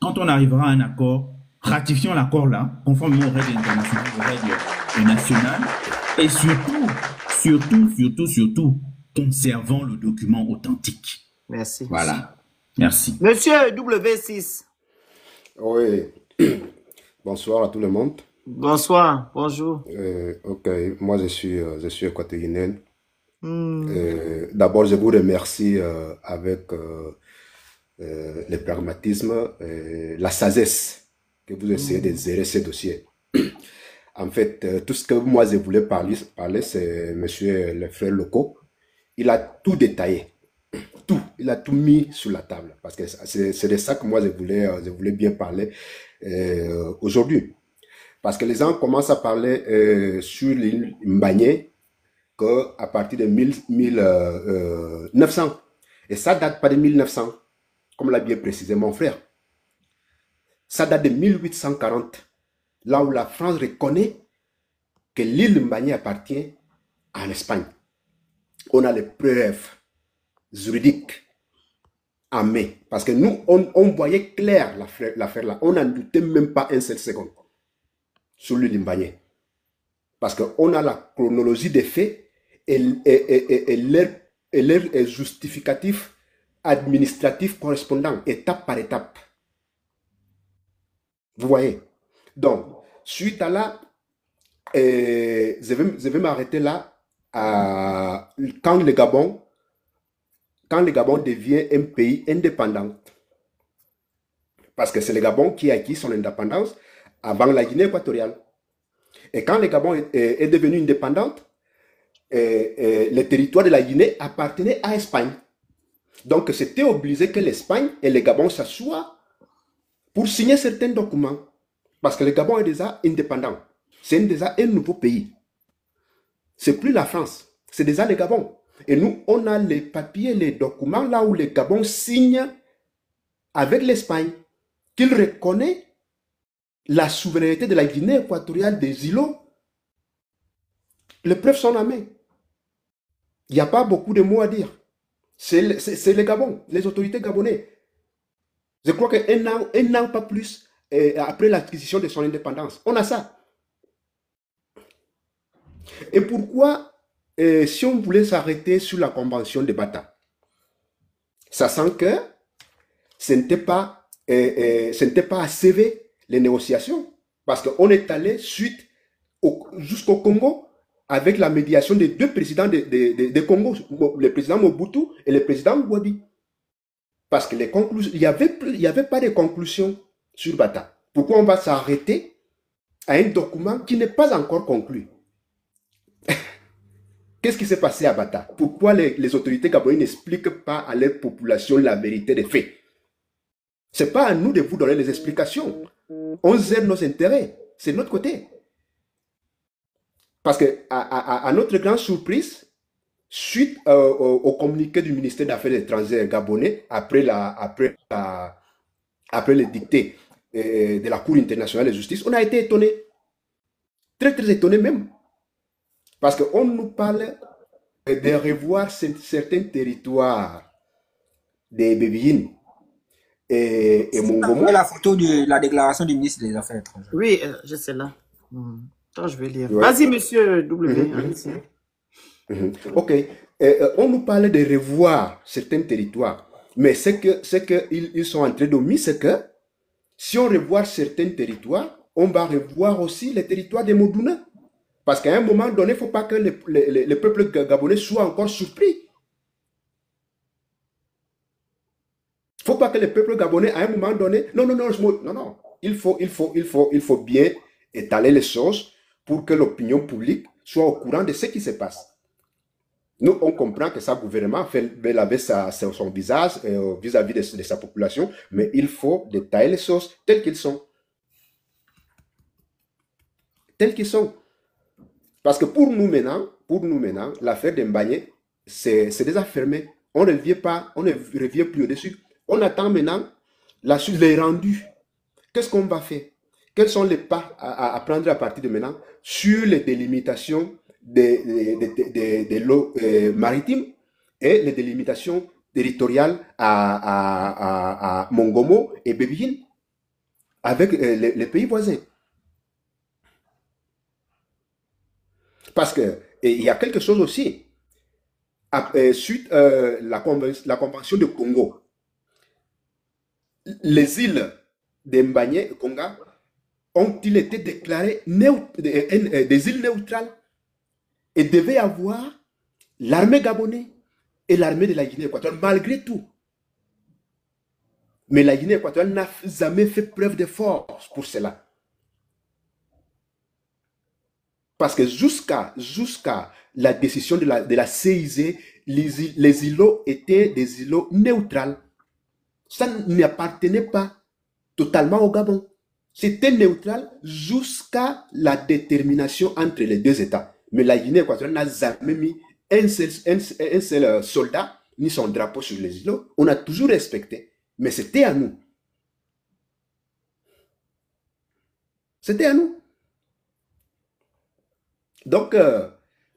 quand on arrivera à un accord, ratifions l'accord là, conformément aux règles internationales, aux règles nationales. Et surtout, conservons le document authentique. Merci. Voilà. Merci. Monsieur W6. Oui. Bonsoir à tout le monde. Bonsoir. Bonjour. Ok. Moi, je suis équatorien. D'abord, je vous remercie avec le pragmatisme, la sagesse que vous essayez de gérer ce dossier. En fait, tout ce que moi je voulais parler c'est monsieur le frère Loko. Il a tout détaillé. Tout. Il a tout mis sur la table. Parce que c'est de ça que moi je voulais bien parler aujourd'hui. Parce que les gens commencent à parler sur l'île Mbagné qu'à partir de 1900. Et ça date pas de 1900, comme l'a bien précisé mon frère. Ça date de 1840. Là où la France reconnaît que l'île Mbagné appartient à l'Espagne. On a les preuves juridiques en main. Parce que nous, on voyait clair l'affaire là. On n'en doutait même pas un seul seconde sur l'île Mbagné. Parce qu'on a la chronologie des faits et leur justificatif administratif correspondant, étape par étape. Vous voyez? Donc, suite à là, je vais m'arrêter là quand le Gabon devient un pays indépendant. Parce que c'est le Gabon qui a acquis son indépendance avant la Guinée équatoriale. Et quand le Gabon est devenu indépendante, le territoire de la Guinée appartenait à l'Espagne. Donc, c'était obligé que l'Espagne et le Gabon s'assoient pour signer certains documents. Parce que le Gabon est déjà indépendant. C'est déjà un nouveau pays. C'est plus la France. C'est déjà le Gabon. Et nous, on a les papiers, les documents là où le Gabon signe avec l'Espagne qu'il reconnaît la souveraineté de la Guinée équatoriale des îlots. Les preuves sont en main. Il n'y a pas beaucoup de mots à dire. C'est le Gabon, les autorités gabonaises. Je crois qu'un an, pas plus, après l'acquisition de son indépendance. On a ça. Et pourquoi, si on voulait s'arrêter sur la convention de Bata, sachant que ce n'était pas à CV les négociations, parce qu'on est allé jusqu'au Congo avec la médiation des deux présidents de Congo, le président Mobutu et le président Gwabi. Parce que il n'y avait pas de conclusion sur Bata. Pourquoi on va s'arrêter à un document qui n'est pas encore conclu? Qu'est-ce qui s'est passé à Bata? Pourquoi les autorités gabonaises n'expliquent pas à leur population la vérité des faits? Ce n'est pas à nous de vous donner les explications. On gère nos intérêts. C'est de notre côté. Parce que, à notre grande surprise, suite au communiqué du ministère des Affaires étrangères gabonais, après le dicté de la Cour internationale de justice, on a été étonnés. Très, très étonnés même. Parce qu'on nous parle de revoir certains territoires des Bébéines et Mongomo. La photo de la déclaration du ministre des Affaires étrangères. Oui, je sais là. Attends, je vais lire. Ouais. Vas-y, monsieur W. Ok. On nous parle de revoir certains territoires. Mais ce qu'ils sont en train d'omettre, c'est que si on revoit certains territoires, on va revoir aussi les territoires des Moduna. Parce qu'à un moment donné, il ne faut pas que le peuple gabonais soit encore surpris. Il ne faut pas que le peuple gabonais, à un moment donné, non. Il faut bien étaler les choses pour que l'opinion publique soit au courant de ce qui se passe. Nous, on comprend que sa gouvernement fait laver son visage vis-à-vis de sa population, mais il faut détailler les choses telles qu'elles sont. Telles qu'elles sont. Parce que pour nous maintenant, l'affaire d'Mbagné, c'est déjà fermé. On ne revient plus au-dessus. On attend maintenant la suite, les rendus. Qu'est-ce qu'on va faire? Quels sont les pas à prendre à partir de maintenant sur les délimitations des lots maritimes et les délimitations territoriales à Mongomo et Bébéine avec les pays voisins? Parce qu'il y a quelque chose aussi. Suite la convention de Congo, les îles de Mbagné et Konga ont-ils été déclarées des îles neutrales et devait y avoir l'armée gabonaise et l'armée de la Guinée équatoriale, malgré tout. Mais la Guinée équatoriale n'a jamais fait preuve de force pour cela. Parce que jusqu'à la décision de la CIG, les îlots étaient des îlots neutrales. Ça n'appartenait pas totalement au Gabon. C'était neutral jusqu'à la détermination entre les deux États. Mais la Guinée équatoriale n'a jamais mis un seul soldat ni son drapeau sur les îlots. On a toujours respecté. Mais c'était à nous. C'était à nous. Donc,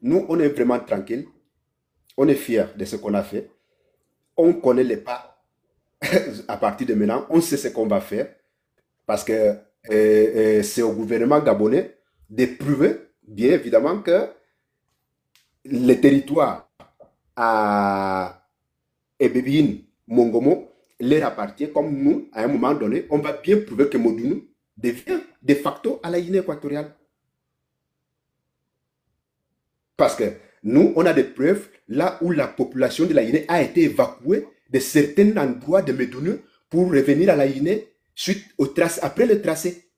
nous, on est vraiment tranquille. On est fiers de ce qu'on a fait. On connaît les pas. À partir de maintenant, on sait ce qu'on va faire. Parce que c'est au gouvernement gabonais de prouver, bien évidemment, que les territoires à Ebébine, Mongomo, leur appartient comme nous, à un moment donné, on va bien prouver que Modounou devient de facto à la Guinée équatoriale. Parce que nous, on a des preuves là où la population de la Guinée a été évacuée de certains endroits de Modounou pour revenir à la Guinée suite au tracé, après le tracé.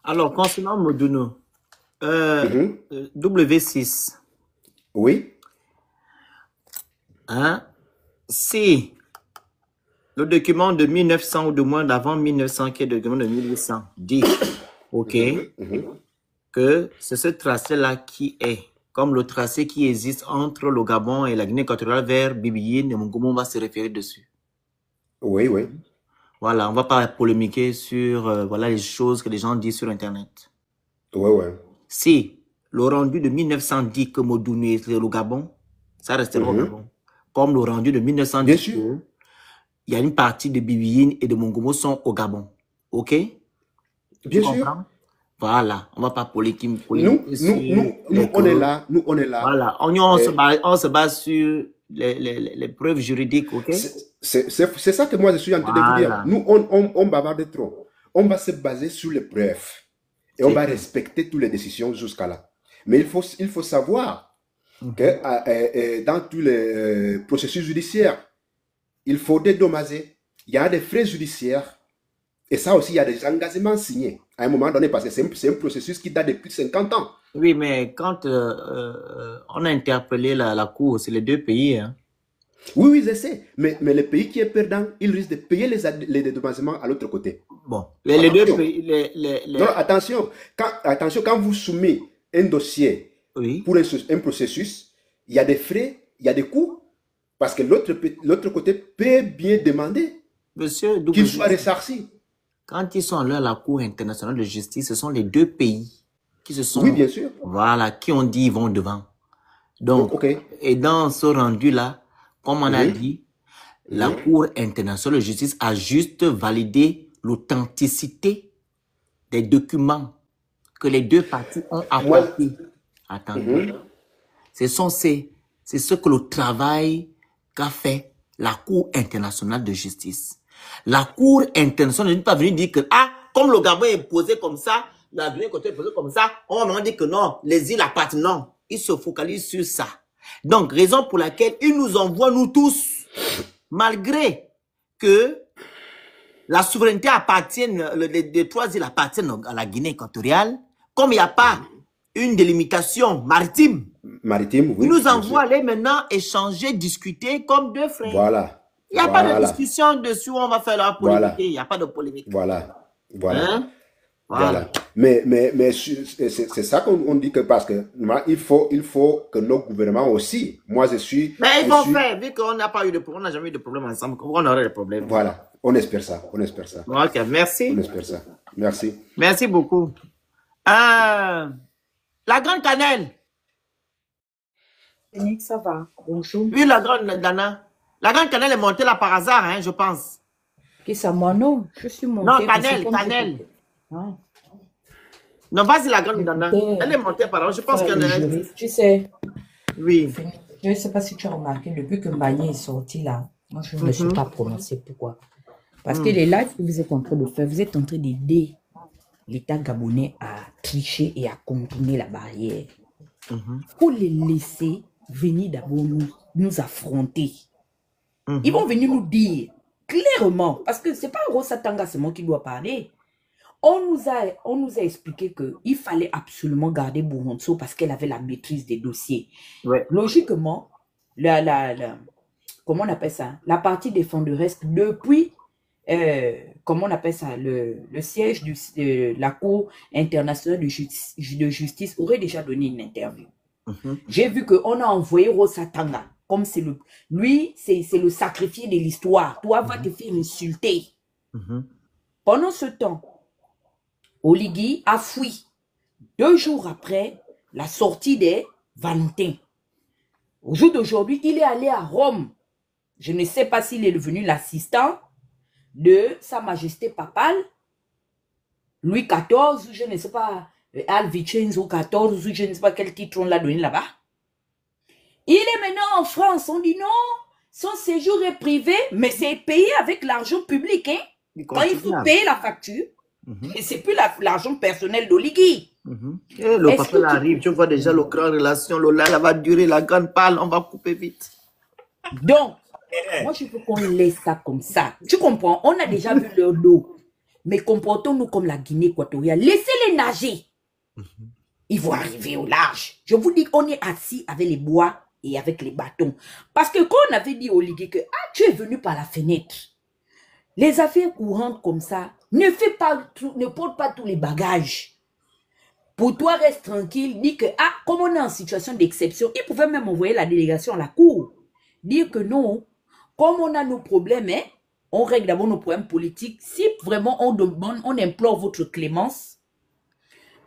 Alors, concernant Modounou, W6. Oui. Hein? si le document de 1900 ou de moins d'avant 1900, qui est le document de 1800, dit, ok, que c'est ce tracé-là qui est, comme le tracé qui existe entre le Gabon et la Guinée équatoriale vers Bibiyine et Mongomo, on va se référer dessus. Oui, oui. Voilà, on ne va pas polémiquer sur voilà, les choses que les gens disent sur Internet. Oui, oui. Si le rendu de 1900 dit que Modouné est le Gabon, ça restera au Gabon. Comme le rendu de 1900 Bien dit sûr. que il y a une partie de Bibiyine et de Mongomo sont au Gabon. OK? Bien Tu sûr. comprends? Voilà, on ne va pas polémiquer Nous, sur on est là. Nous, on est là. Voilà, on se base sur les preuves juridiques, OK? C'est ça que moi je suis en train de vous dire. Nous, on bavarde trop. On va se baser sur les preuves. Et on va respecter toutes les décisions jusqu'à là. Mais il faut savoir que dans tous les processus judiciaires, il faut dédommager. Il y a des frais judiciaires. Et ça aussi, il y a des engagements signés à un moment donné, parce que c'est un processus qui date depuis 50 ans. Oui, mais quand on a interpellé la Cour, c'est les deux pays. Hein. Oui, je sais. Mais le pays qui est perdant, il risque de payer les dédommagements à l'autre côté. Bon, les deux pays... Non, attention. Quand vous soumettez un dossier pour un processus, il y a des frais, il y a des coûts, parce que l'autre côté peut bien demander qu'il soit ressarci. Quand ils sont allés à la Cour internationale de justice, ce sont les deux pays qui se sont... Oui, bien sûr. Voilà, qui ont dit ils vont devant. Donc, et dans ce rendu-là, comme on a dit, la Cour internationale de justice a juste validé l'authenticité des documents que les deux parties ont apportés. Attendez. C'est ce que le travail qu'a fait la Cour internationale de justice. La Cour internationale n'est pas venue dire que, comme le Gabon est posé comme ça, la Guinée est posée comme ça, on va dire que non, les îles appartiennent. Non, ils se focalisent sur ça. Donc, raison pour laquelle ils nous envoient, nous tous, malgré que la souveraineté appartienne, les trois îles appartiennent à la Guinée équatoriale, comme il n'y a pas une délimitation maritime, oui, ils nous envoient aller maintenant échanger, discuter comme deux frères. Voilà. Il n'y a pas de discussion dessus, on va faire la polémique. Il n'y a pas de polémique. Voilà. Hein? Voilà. Mais c'est ça qu'on dit que parce que il faut que nos gouvernements aussi, moi je suis... Mais ils vont faire, vu qu'on n'a pas eu de problème, on n'a jamais eu de problème ensemble, on aurait des problèmes. Voilà, on espère ça. Ok, merci. On espère ça. Merci. Merci beaucoup. La Grande Cannelle. Ça va, bonjour. Oui, la Grande Dana. La Grande Cannelle est montée là par hasard, hein, je pense. Qui ça, moi, non, je suis montée. Non, Cannelle. Ah. Non, vas-y, la Grande Dana. Elle est montée par hasard, je pense qu'elle est... Tu sais. Oui. Je ne sais pas si tu as remarqué, depuis que Magné est sorti là, moi je ne me suis pas prononcé. Pourquoi? Parce que les lives que vous êtes en train de faire, vous êtes en train d'aider l'État gabonais à tricher et à contourner la barrière. Pour les laisser venir d'abord nous affronter. Ils vont venir nous dire clairement, parce que ce n'est pas Rosa Tanga seulement qui doit parler. On nous a expliqué qu'il fallait absolument garder Buronso parce qu'elle avait la maîtrise des dossiers. Ouais. Logiquement, comment on appelle ça? La partie défenderesse depuis, comment on appelle ça? Le siège de la Cour internationale de justice aurait déjà donné une interview. J'ai vu qu'on a envoyé Rosa Tanga. Comme c'est lui, c'est le sacrifié de l'histoire. Toi, va te faire insulter. Pendant ce temps, Oligui a fui. 2 jours après la sortie des Valentins. Au jour d'aujourd'hui, il est allé à Rome. Je ne sais pas s'il est devenu l'assistant de Sa Majesté papale, Louis XIV, ou je ne sais pas, Alvicenzo XIV, ou je ne sais pas quel titre on l'a donné là-bas. Il est maintenant en France. On dit non, son séjour est privé, mais c'est payé avec l'argent public. Hein? Quand il faut payer la facture, et c'est plus l'argent personnel d'Oligui. Et le papa arrive, tu vois déjà le grand relation, là va durer, la grande parle, on va couper vite. Donc, moi je veux qu'on laisse ça comme ça. Tu comprends? On a déjà vu leur dos. Mais comportons-nous comme la Guinée équatoriale. Laissez-les nager. Ils vont arriver au large. Je vous dis qu'on est assis avec les bois et avec les bâtons. Parce que quand on avait dit au Ligue que tu es venu par la fenêtre, les affaires courantes comme ça, ne porte pas tous les bagages. Pour toi, reste tranquille, dis que, comme on est en situation d'exception, ils pouvaient même envoyer la délégation à la cour. Dire que non, comme on a nos problèmes, on règle d'abord nos problèmes politiques. Si vraiment on demande, on implore votre clémence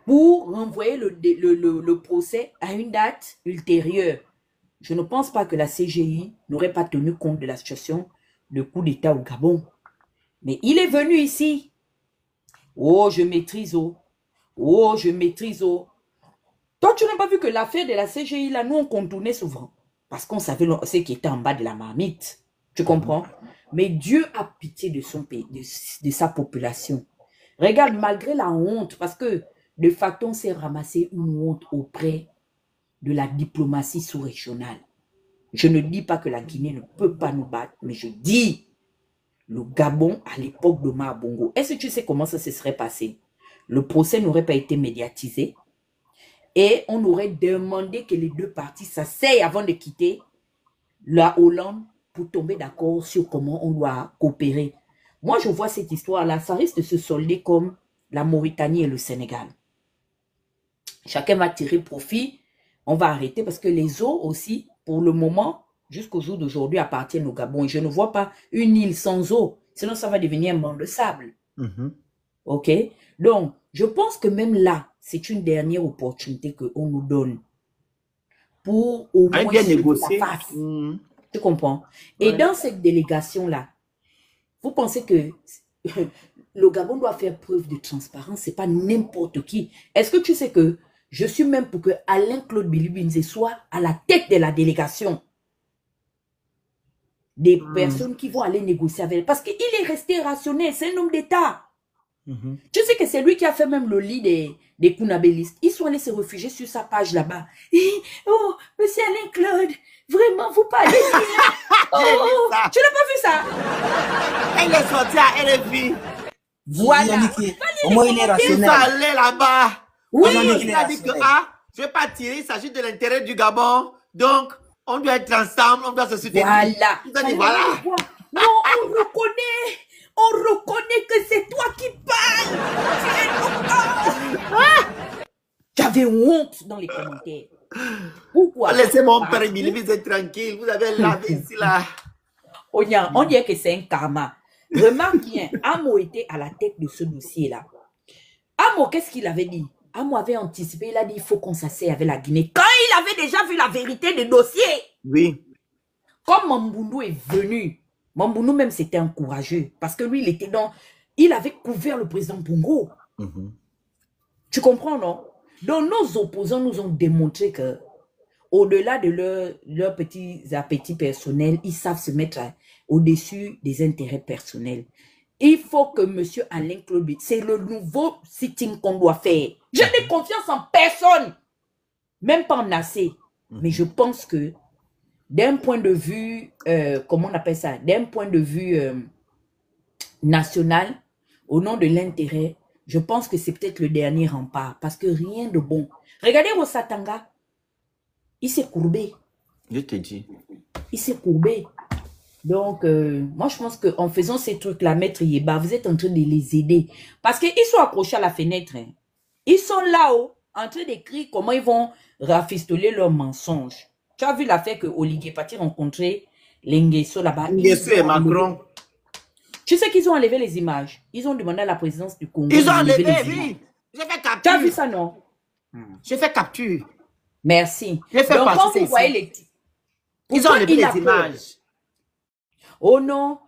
pour renvoyer le procès à une date ultérieure. Je ne pense pas que la CGI n'aurait pas tenu compte de la situation de coup d'État au Gabon. Mais il est venu ici. Oh, je maîtrise, oh. Oh, je maîtrise, oh. Toi, tu n'as pas vu que l'affaire de la CGI, là, nous, on contournait souvent. Parce qu'on savait ce qui était en bas de la marmite. Tu comprends? Mais Dieu a pitié de son pays, de sa population. Regarde, malgré la honte, parce que de facto, on s'est ramassé une honte auprès de la diplomatie sous-régionale. Je ne dis pas que la Guinée ne peut pas nous battre, mais je dis le Gabon à l'époque de Omar Bongo. Est-ce que tu sais comment ça se serait passé? Le procès n'aurait pas été médiatisé et on aurait demandé que les deux parties s'asseyent avant de quitter la Hollande pour tomber d'accord sur comment on doit coopérer. Moi, je vois cette histoire-là, ça risque de se solder comme la Mauritanie et le Sénégal. Chacun va tirer profit, on va arrêter parce que les eaux aussi, pour le moment, jusqu'au jour d'aujourd'hui, appartiennent au Gabon. Et je ne vois pas une île sans eau, sinon ça va devenir un banc de sable. Ok? Donc, je pense que même là, c'est une dernière opportunité qu'on nous donne pour au moins bien négocier. La face. Tu comprends? Et dans cette délégation-là, vous pensez que le Gabon doit faire preuve de transparence, c'est pas n'importe qui. Est-ce que tu sais que je suis même pour que Alain-Claude Bilibinze soit à la tête de la délégation des personnes qui vont aller négocier avec elle. Parce qu'il est resté rationnel, c'est un homme d'État. Tu sais que c'est lui qui a fait même le lit des Kounabélistes. Ils sont allés se réfugier sur sa page là-bas. Oh, monsieur Alain-Claude, vraiment, vous parlez bien. Oh, tu n'as pas vu ça? Elle est sortie à RFI. Voilà. Au moins, il est Ils sont rationnel. allés là-bas. Oui, Il a dit que, je vais pas tirer, il s'agit de l'intérêt du Gabon. Donc, on doit être ensemble, on doit se soutenir. voilà. Ils ont dit, voilà. Non, on reconnaît que c'est toi qui parles. Tu avais honte dans les commentaires. Pourquoi? Laissez mon père Bilibinze tranquille. Vous avez lavé ici, là. On dirait que c'est un karma. Remarque bien, Amo était à la tête de ce dossier-là. Amo, qu'est-ce qu'il avait dit? Amo avait anticipé, il a dit il faut qu'on s'asseye avec la Guinée. Quand il avait déjà vu la vérité des dossiers. Oui. Comme Mamboundou est venu, Mamboundou même c'était un courageux. Parce que lui, il avait couvert le président Bongo. Tu comprends, non? Donc nos opposants nous ont démontré que au-delà de leurs petits appétits personnels, ils savent se mettre au-dessus des intérêts personnels. Il faut que M. Alain-Claude, c'est le nouveau sitting qu'on doit faire. Je n'ai confiance en personne, même pas en AC. Mais je pense que d'un point de vue, comment on appelle ça, d'un point de vue national, au nom de l'intérêt, je pense que c'est peut-être le dernier rempart, parce que rien de bon. Regardez Rosatanga, il s'est courbé. Je te dis. Il s'est courbé. Donc, moi, je pense qu'en faisant ces trucs-là, Maître Yeba, vous êtes en train de les aider. Parce qu'ils sont accrochés à la fenêtre. Hein. Ils sont là-haut, en train d'écrire comment ils vont rafistoler leurs mensonges. Tu as vu l'affaire que Olivier Pati rencontrait l'Enguesso là-bas. L'Enguesso et Macron. Tu sais qu'ils ont enlevé les images. Ils ont demandé à la présidence du Congo. Ils ont enlevé, oui. J'ai fait capture. Tu as vu ça, non? J'ai fait capture. Merci. J'ai fait donc, quand vous voyez les... Ils ont enlevé les images. Oh non,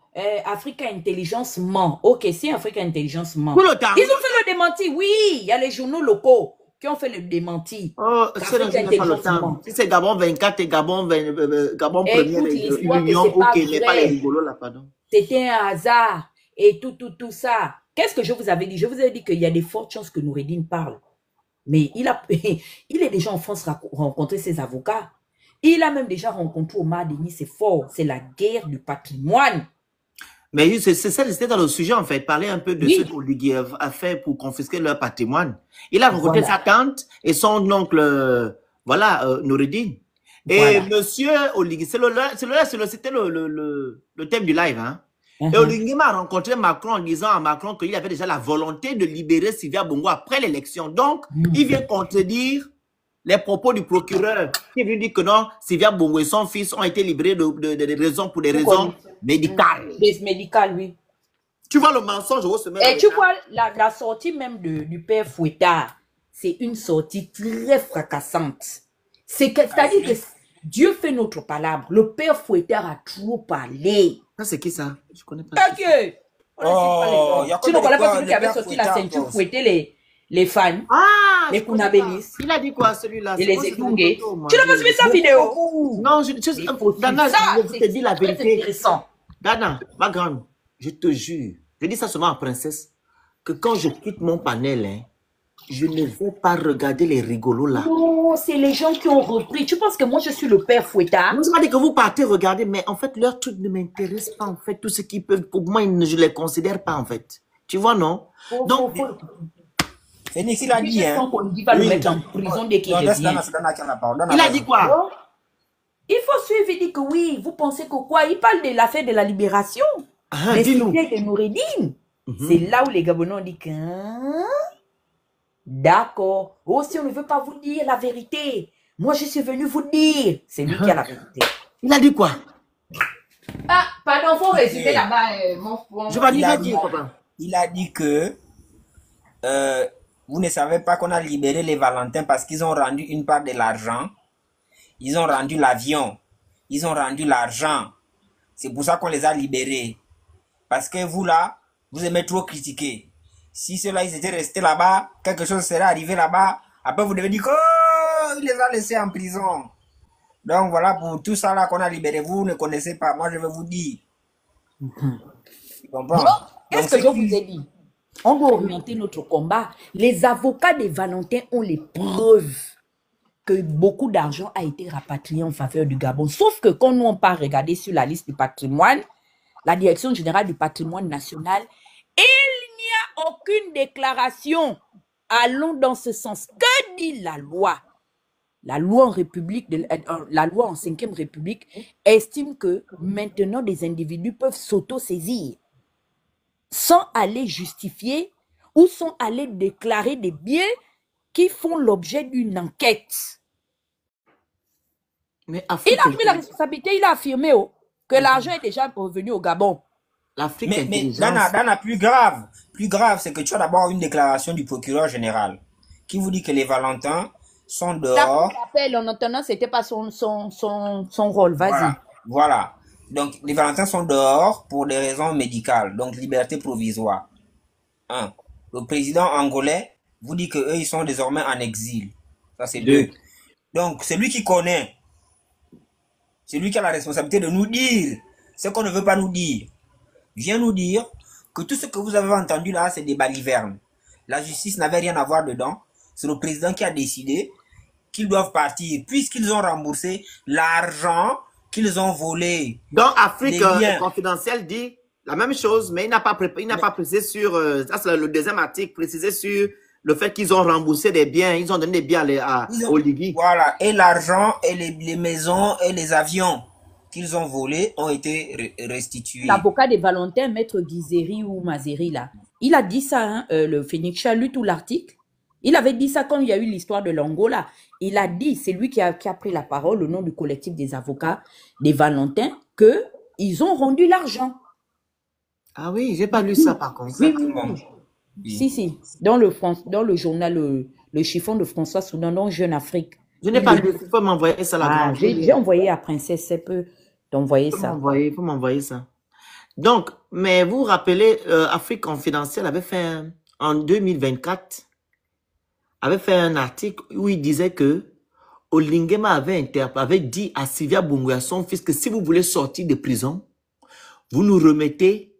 Africa Intelligence ment. Ok, si Africa Intelligence ment. Pour le temps. Ils ont fait le démenti, oui. Il y a les journaux locaux qui ont fait le démenti. Oh, c'est le temps. Si c'est Gabon 24 et Gabon 1er, l'Union, ok, mais pas les rigolos là, pardon. C'était un hasard et tout ça. Qu'est-ce que je vous avais dit? Je vous ai dit qu'il y a des fortes chances que Noureddine parle. Mais il est déjà en France rencontrer ses avocats. Il a même déjà rencontré Omar Denis, c'est fort. C'est la guerre du patrimoine. Mais c'est ça, c'était dans le sujet, en fait. Parler un peu de ce qu'Olivier a fait pour confisquer leur patrimoine. Il a rencontré sa tante et son oncle, Noureddine. Et Voilà. monsieur Oligui, c'était le thème du live. Hein? Et Mhm. Oligui m'a rencontré Macron en disant à Macron qu'il avait déjà la volonté de libérer Sylvia Bongo après l'élection. Donc, il vient contredire les propos du procureur qui veut dire que non, Sylvia Bongo et son fils ont été libérés pour des raisons médicales. Des médicales, oui. Tu vois le mensonge au sommet. Et tu vois, la sortie même du père Fouettard, c'est une sortie très fracassante. C'est-à-dire que Dieu fait notre palabre. Le père Fouettard a trop parlé. Ça, c'est qui ça? Je connais pas. Ok. Tu ne connais pas celui qui avait sorti la ceinture fouetter les fans, Ah, les Kunabélis il a dit quoi celui-là? et les Ekungé. Tu n'as pas suivi sa vidéo? Non, Dana, Ça, je te dis la c'est vérité. intéressant. Dana, ma grande, je te jure, je dis ça seulement à Princesse, que quand je quitte mon panel, hein, je ne vais pas regarder les rigolos là. Non, c'est les gens qui ont repris. Tu penses que moi, je suis le père Fouettard? Vous avez dit que vous partez regarder, mais en fait, leur truc ne m'intéresse pas, en fait. Tout ce qu'ils peuvent, pour moi, je ne les considère pas, en fait. Tu vois, non? Donc, Phoenix, il a dit, hein. On ne dit pas le mettre en prison dès qu'il revient. il a dit quoi? Il faut suivre et dire que oui, vous pensez que quoi? Il parle de l'affaire de la libération. Ah, des dis-nous. cités de Noureddin. C'est là où les Gabonais ont dit que... hein? D'accord. Oh, si on ne veut pas vous dire la vérité, moi je suis venu vous dire. C'est lui qui a la vérité. Il a dit quoi? Ah, pardon, faut résumer là-bas, mon... Je vais Il a dire, dit- papa. Il a dit que vous ne savez pas qu'on a libéré les Valentins parce qu'ils ont rendu une part de l'argent. Ils ont rendu l'avion. Ils ont rendu l'argent. C'est pour ça qu'on les a libérés. Parce que vous là, vous aimez trop critiquer. Si ceux-là, ils étaient restés là-bas, quelque chose serait arrivé là-bas. Après, vous devez dire que oh, il les a laissés en prison. Donc voilà, pour tout ça là qu'on a libéré, vous ne connaissez pas. Moi, je vais vous dire. Tu comprends? Qu'est-ce que je vous ai dit? On doit orienter notre combat. Les avocats des Valentins ont les preuves que beaucoup d'argent a été rapatrié en faveur du Gabon. Sauf que quand nous on part regarder sur la liste du patrimoine, la Direction générale du patrimoine national, il n'y a aucune déclaration allant dans ce sens. Que dit la loi? La loi en République, la loi en 5e République estime que maintenant des individus peuvent s'auto-saisir sans aller justifier ou sans aller déclarer des biens qui font l'objet d'une enquête. Mais Il Afrique, a pris la responsabilité, il a affirmé que l'argent est déjà revenu au Gabon. l'Afrique Mais intelligence. Dana, plus grave, c'est que tu as d'abord une déclaration du procureur général qui vous dit que les Valentins sont dehors. En entendant, c'était pas son rôle. Vas-y. Voilà. Donc, les Valentins sont dehors pour des raisons médicales, donc liberté provisoire. Un. Le président angolais vous dit que eux, ils sont désormais en exil. Ça, c'est deux. Donc, c'est lui qui connaît. C'est lui qui a la responsabilité de nous dire ce qu'on ne veut pas nous dire. Vient nous dire que tout ce que vous avez entendu là, c'est des balivernes. La justice n'avait rien à voir dedans. C'est le président qui a décidé qu'ils doivent partir puisqu'ils ont remboursé l'argent qu'ils ont volé. Donc, Afrique Les biens. confidentielle dit la même chose, mais il n'a pas précisé sur, ça c'est le deuxième article, précisé sur le fait qu'ils ont remboursé des biens, ils ont donné des biens aux Ligui. Voilà, et l'argent, et les maisons, et les avions qu'ils ont volés ont été restitués. L'avocat des Valentins, maître Guizeri ou Mazeri, là, il a dit ça, hein, le Phoenix a lu tout l'article. Il avait dit ça quand il y a eu l'histoire de l'Angola. Il a dit, c'est lui qui a pris la parole au nom du collectif des avocats des Valentins, qu'ils ont rendu l'argent. Ah oui, j'ai pas lu ça par contre. Oui. Si. Dans le journal, le chiffon de François Soudan, dans Jeune Afrique. Je n'ai pas lu, il faut m'envoyer ça là. J'ai envoyé à Princesse, elle peut t'envoyer ça. Il faut m'envoyer ça. Donc, mais vous vous rappelez, Afrique confidentielle avait fait, en 2024, avait fait un article où il disait que Olingema avait dit à Sylvia Bongo, à son fils, que si vous voulez sortir de prison, vous me remettez,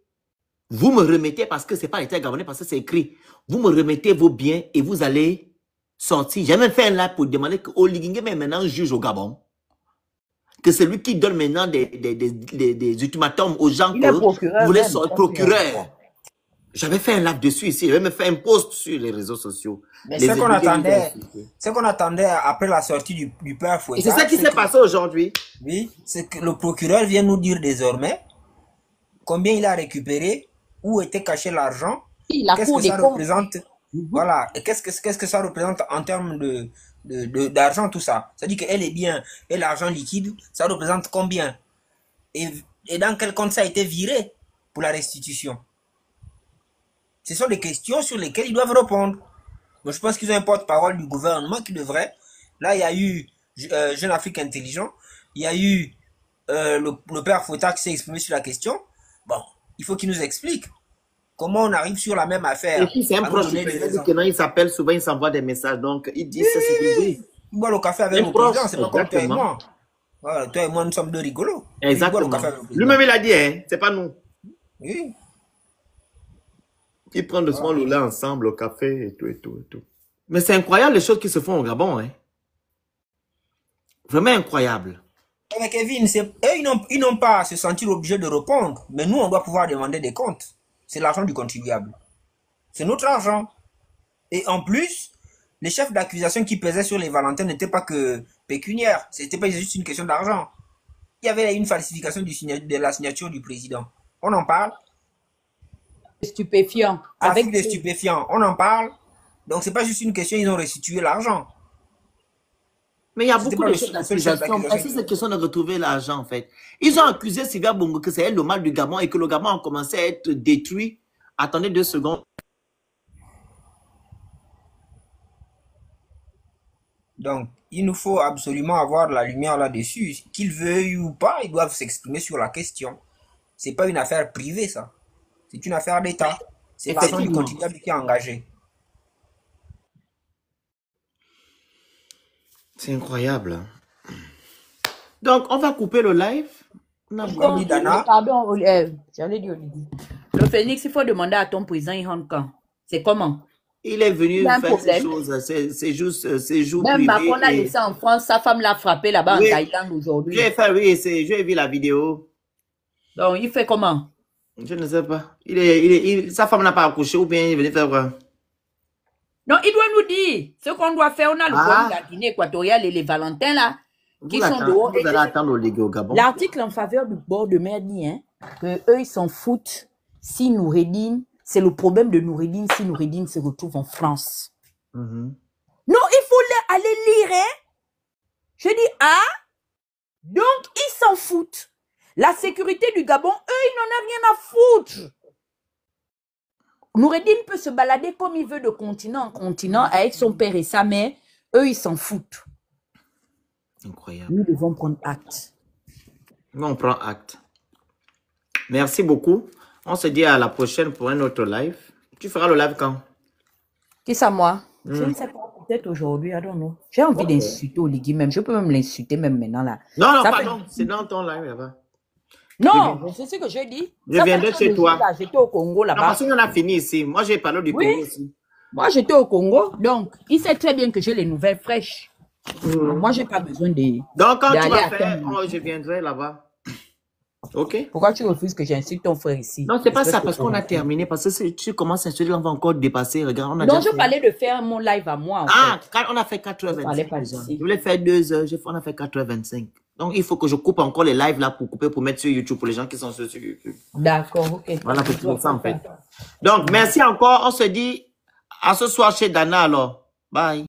parce que c'est pas l'État gabonais, parce que c'est écrit, vous me remettez vos biens et vous allez sortir. J'ai même fait un live pour demander que Olingema est maintenant juge au Gabon. Que c'est lui qui donne maintenant des ultimatums aux gens que vous voulez sortir, procureur. J'avais fait un live dessus ici. J'avais même fait un post sur les réseaux sociaux. Mais Les ce qu'on Égyptiens attendait, nous ont insultés. ce qu'on attendait après la sortie du père Et Fouettard, c'est ça qui s'est passé aujourd'hui. oui, c'est que le procureur vient nous dire désormais combien il a récupéré, où était caché l'argent, La qu'est-ce Cour que des ça comptes. représente, voilà, et qu'est-ce que ça représente en termes d'argent, tout ça. C'est-à-dire qu'elle est bien, et l'argent liquide, ça représente combien, et dans quel compte ça a été viré pour la restitution. Ce sont des questions sur lesquelles ils doivent répondre. Donc, je pense qu'ils ont un porte-parole du gouvernement qui devrait. Là, il y a eu Jeune Afrique Intelligent. Il y a eu le père Fouettard qui s'est exprimé sur la question. Bon, il faut qu'il nous explique comment on arrive sur la même affaire. Et puis, c'est un proche du président qui, quand il s'appelle souvent, il s'envoie des messages. Donc, il dit ça, c'est ce qu'il dit. Il boit le café avec le président, c'est pas comme toi et moi. Voilà, toi et moi, nous sommes deux rigolos. Exactement. Lui-même, il a dit, hein, c'est pas nous. Oui. Ils prennent souvent le lait ensemble au café et tout, et tout, et tout. Mais c'est incroyable les choses qui se font au Gabon, hein. Vraiment incroyable. Mais Kevin, eux, ils n'ont pas à se sentir obligés de répondre. Mais nous, on doit pouvoir demander des comptes. C'est l'argent du contribuable. C'est notre argent. Et en plus, les chefs d'accusation qui pesaient sur les Valentins n'étaient pas que pécuniaires. C'était pas juste une question d'argent. Il y avait une falsification de la signature du président. On en parle. Stupéfiant. Avec des stupéfiants, on en parle. Donc, c'est pas juste une question, ils ont restitué l'argent. Mais il y a beaucoup de choses d'accusation. Est-ce que c'est question de retrouver l'argent, en fait? Ils ont accusé Sylvia Bongo que c'est elle le mal du Gabon et que le Gabon a commencé à être détruit. Attendez 2 secondes. Donc, il nous faut absolument avoir la lumière là-dessus. Qu'ils veuillent ou pas, ils doivent s'exprimer sur la question. C'est pas une affaire privée, ça. C'est une affaire d'État. C'est l'argent du contribuable qui est engagé. C'est incroyable. Donc, on va couper le live. Pardon, j'allais dire Olivier. Le Phénix, il faut demander à ton président, il rentre quand? C'est comment? Il est venu faire ces choses. C'est juste ses jours privés. Même Macron a laissé en France, sa femme l'a frappé là-bas en Thaïlande aujourd'hui. J'ai vu la vidéo. Donc, il fait comment? Je ne sais pas. Sa femme n'a pas accouché ou bien il est venu faire quoi? Non, il doit nous dire ce qu'on doit faire. On a le problème de la Guinée équatoriale et les Valentins là, qui sont dehors. Vous allez attendre au Gabon. L'article en faveur du bord de mer dit que eux ils s'en foutent si Noureddine, c'est le problème de Noureddine si Noureddine se retrouve en France. Non, il faut aller lire. Je dis donc ils s'en foutent. La sécurité du Gabon, eux, ils n'en ont rien à foutre. Noureddine peut se balader comme il veut de continent en continent avec son père et sa mère. Eux, ils s'en foutent. Incroyable. Nous devons prendre acte. Nous, on prend acte. Merci beaucoup. On se dit à la prochaine pour un autre live. Tu feras le live quand? Qui ça, moi? Je ne sais pas. Peut-être aujourd'hui, I don't know. J'ai envie d'insulter Oligui même. Je peux même l'insulter même maintenant là. Non, pardon. C'est dans ton live là-bas. Non, c'est ce que j'ai dit. Je viendrai chez toi. J'étais au Congo là-bas. Parce qu'on a fini ici. Moi, j'ai parlé du Congo aussi. Moi, j'étais au Congo. Donc, il sait très bien que j'ai les nouvelles fraîches. Moi, j'ai pas besoin de. Donc, quand tu vas faire, je viendrai là-bas. Ok? Pourquoi tu refuses que j'insulte ton frère ici? Non, c'est pas ça, parce qu'on a terminé. Parce que si tu commences à insulter, on va encore dépasser. Regarde, on a non, je parlais de faire mon live à moi. On a fait 4h25. Je voulais faire 2 heures. On a fait 4h25. Donc, il faut que je coupe encore les lives là pour couper, pour mettre sur YouTube, pour les gens qui sont sur YouTube. D'accord, ok. Voilà, pour ça en fait. Donc, merci encore. On se dit à ce soir chez Dana alors. Bye.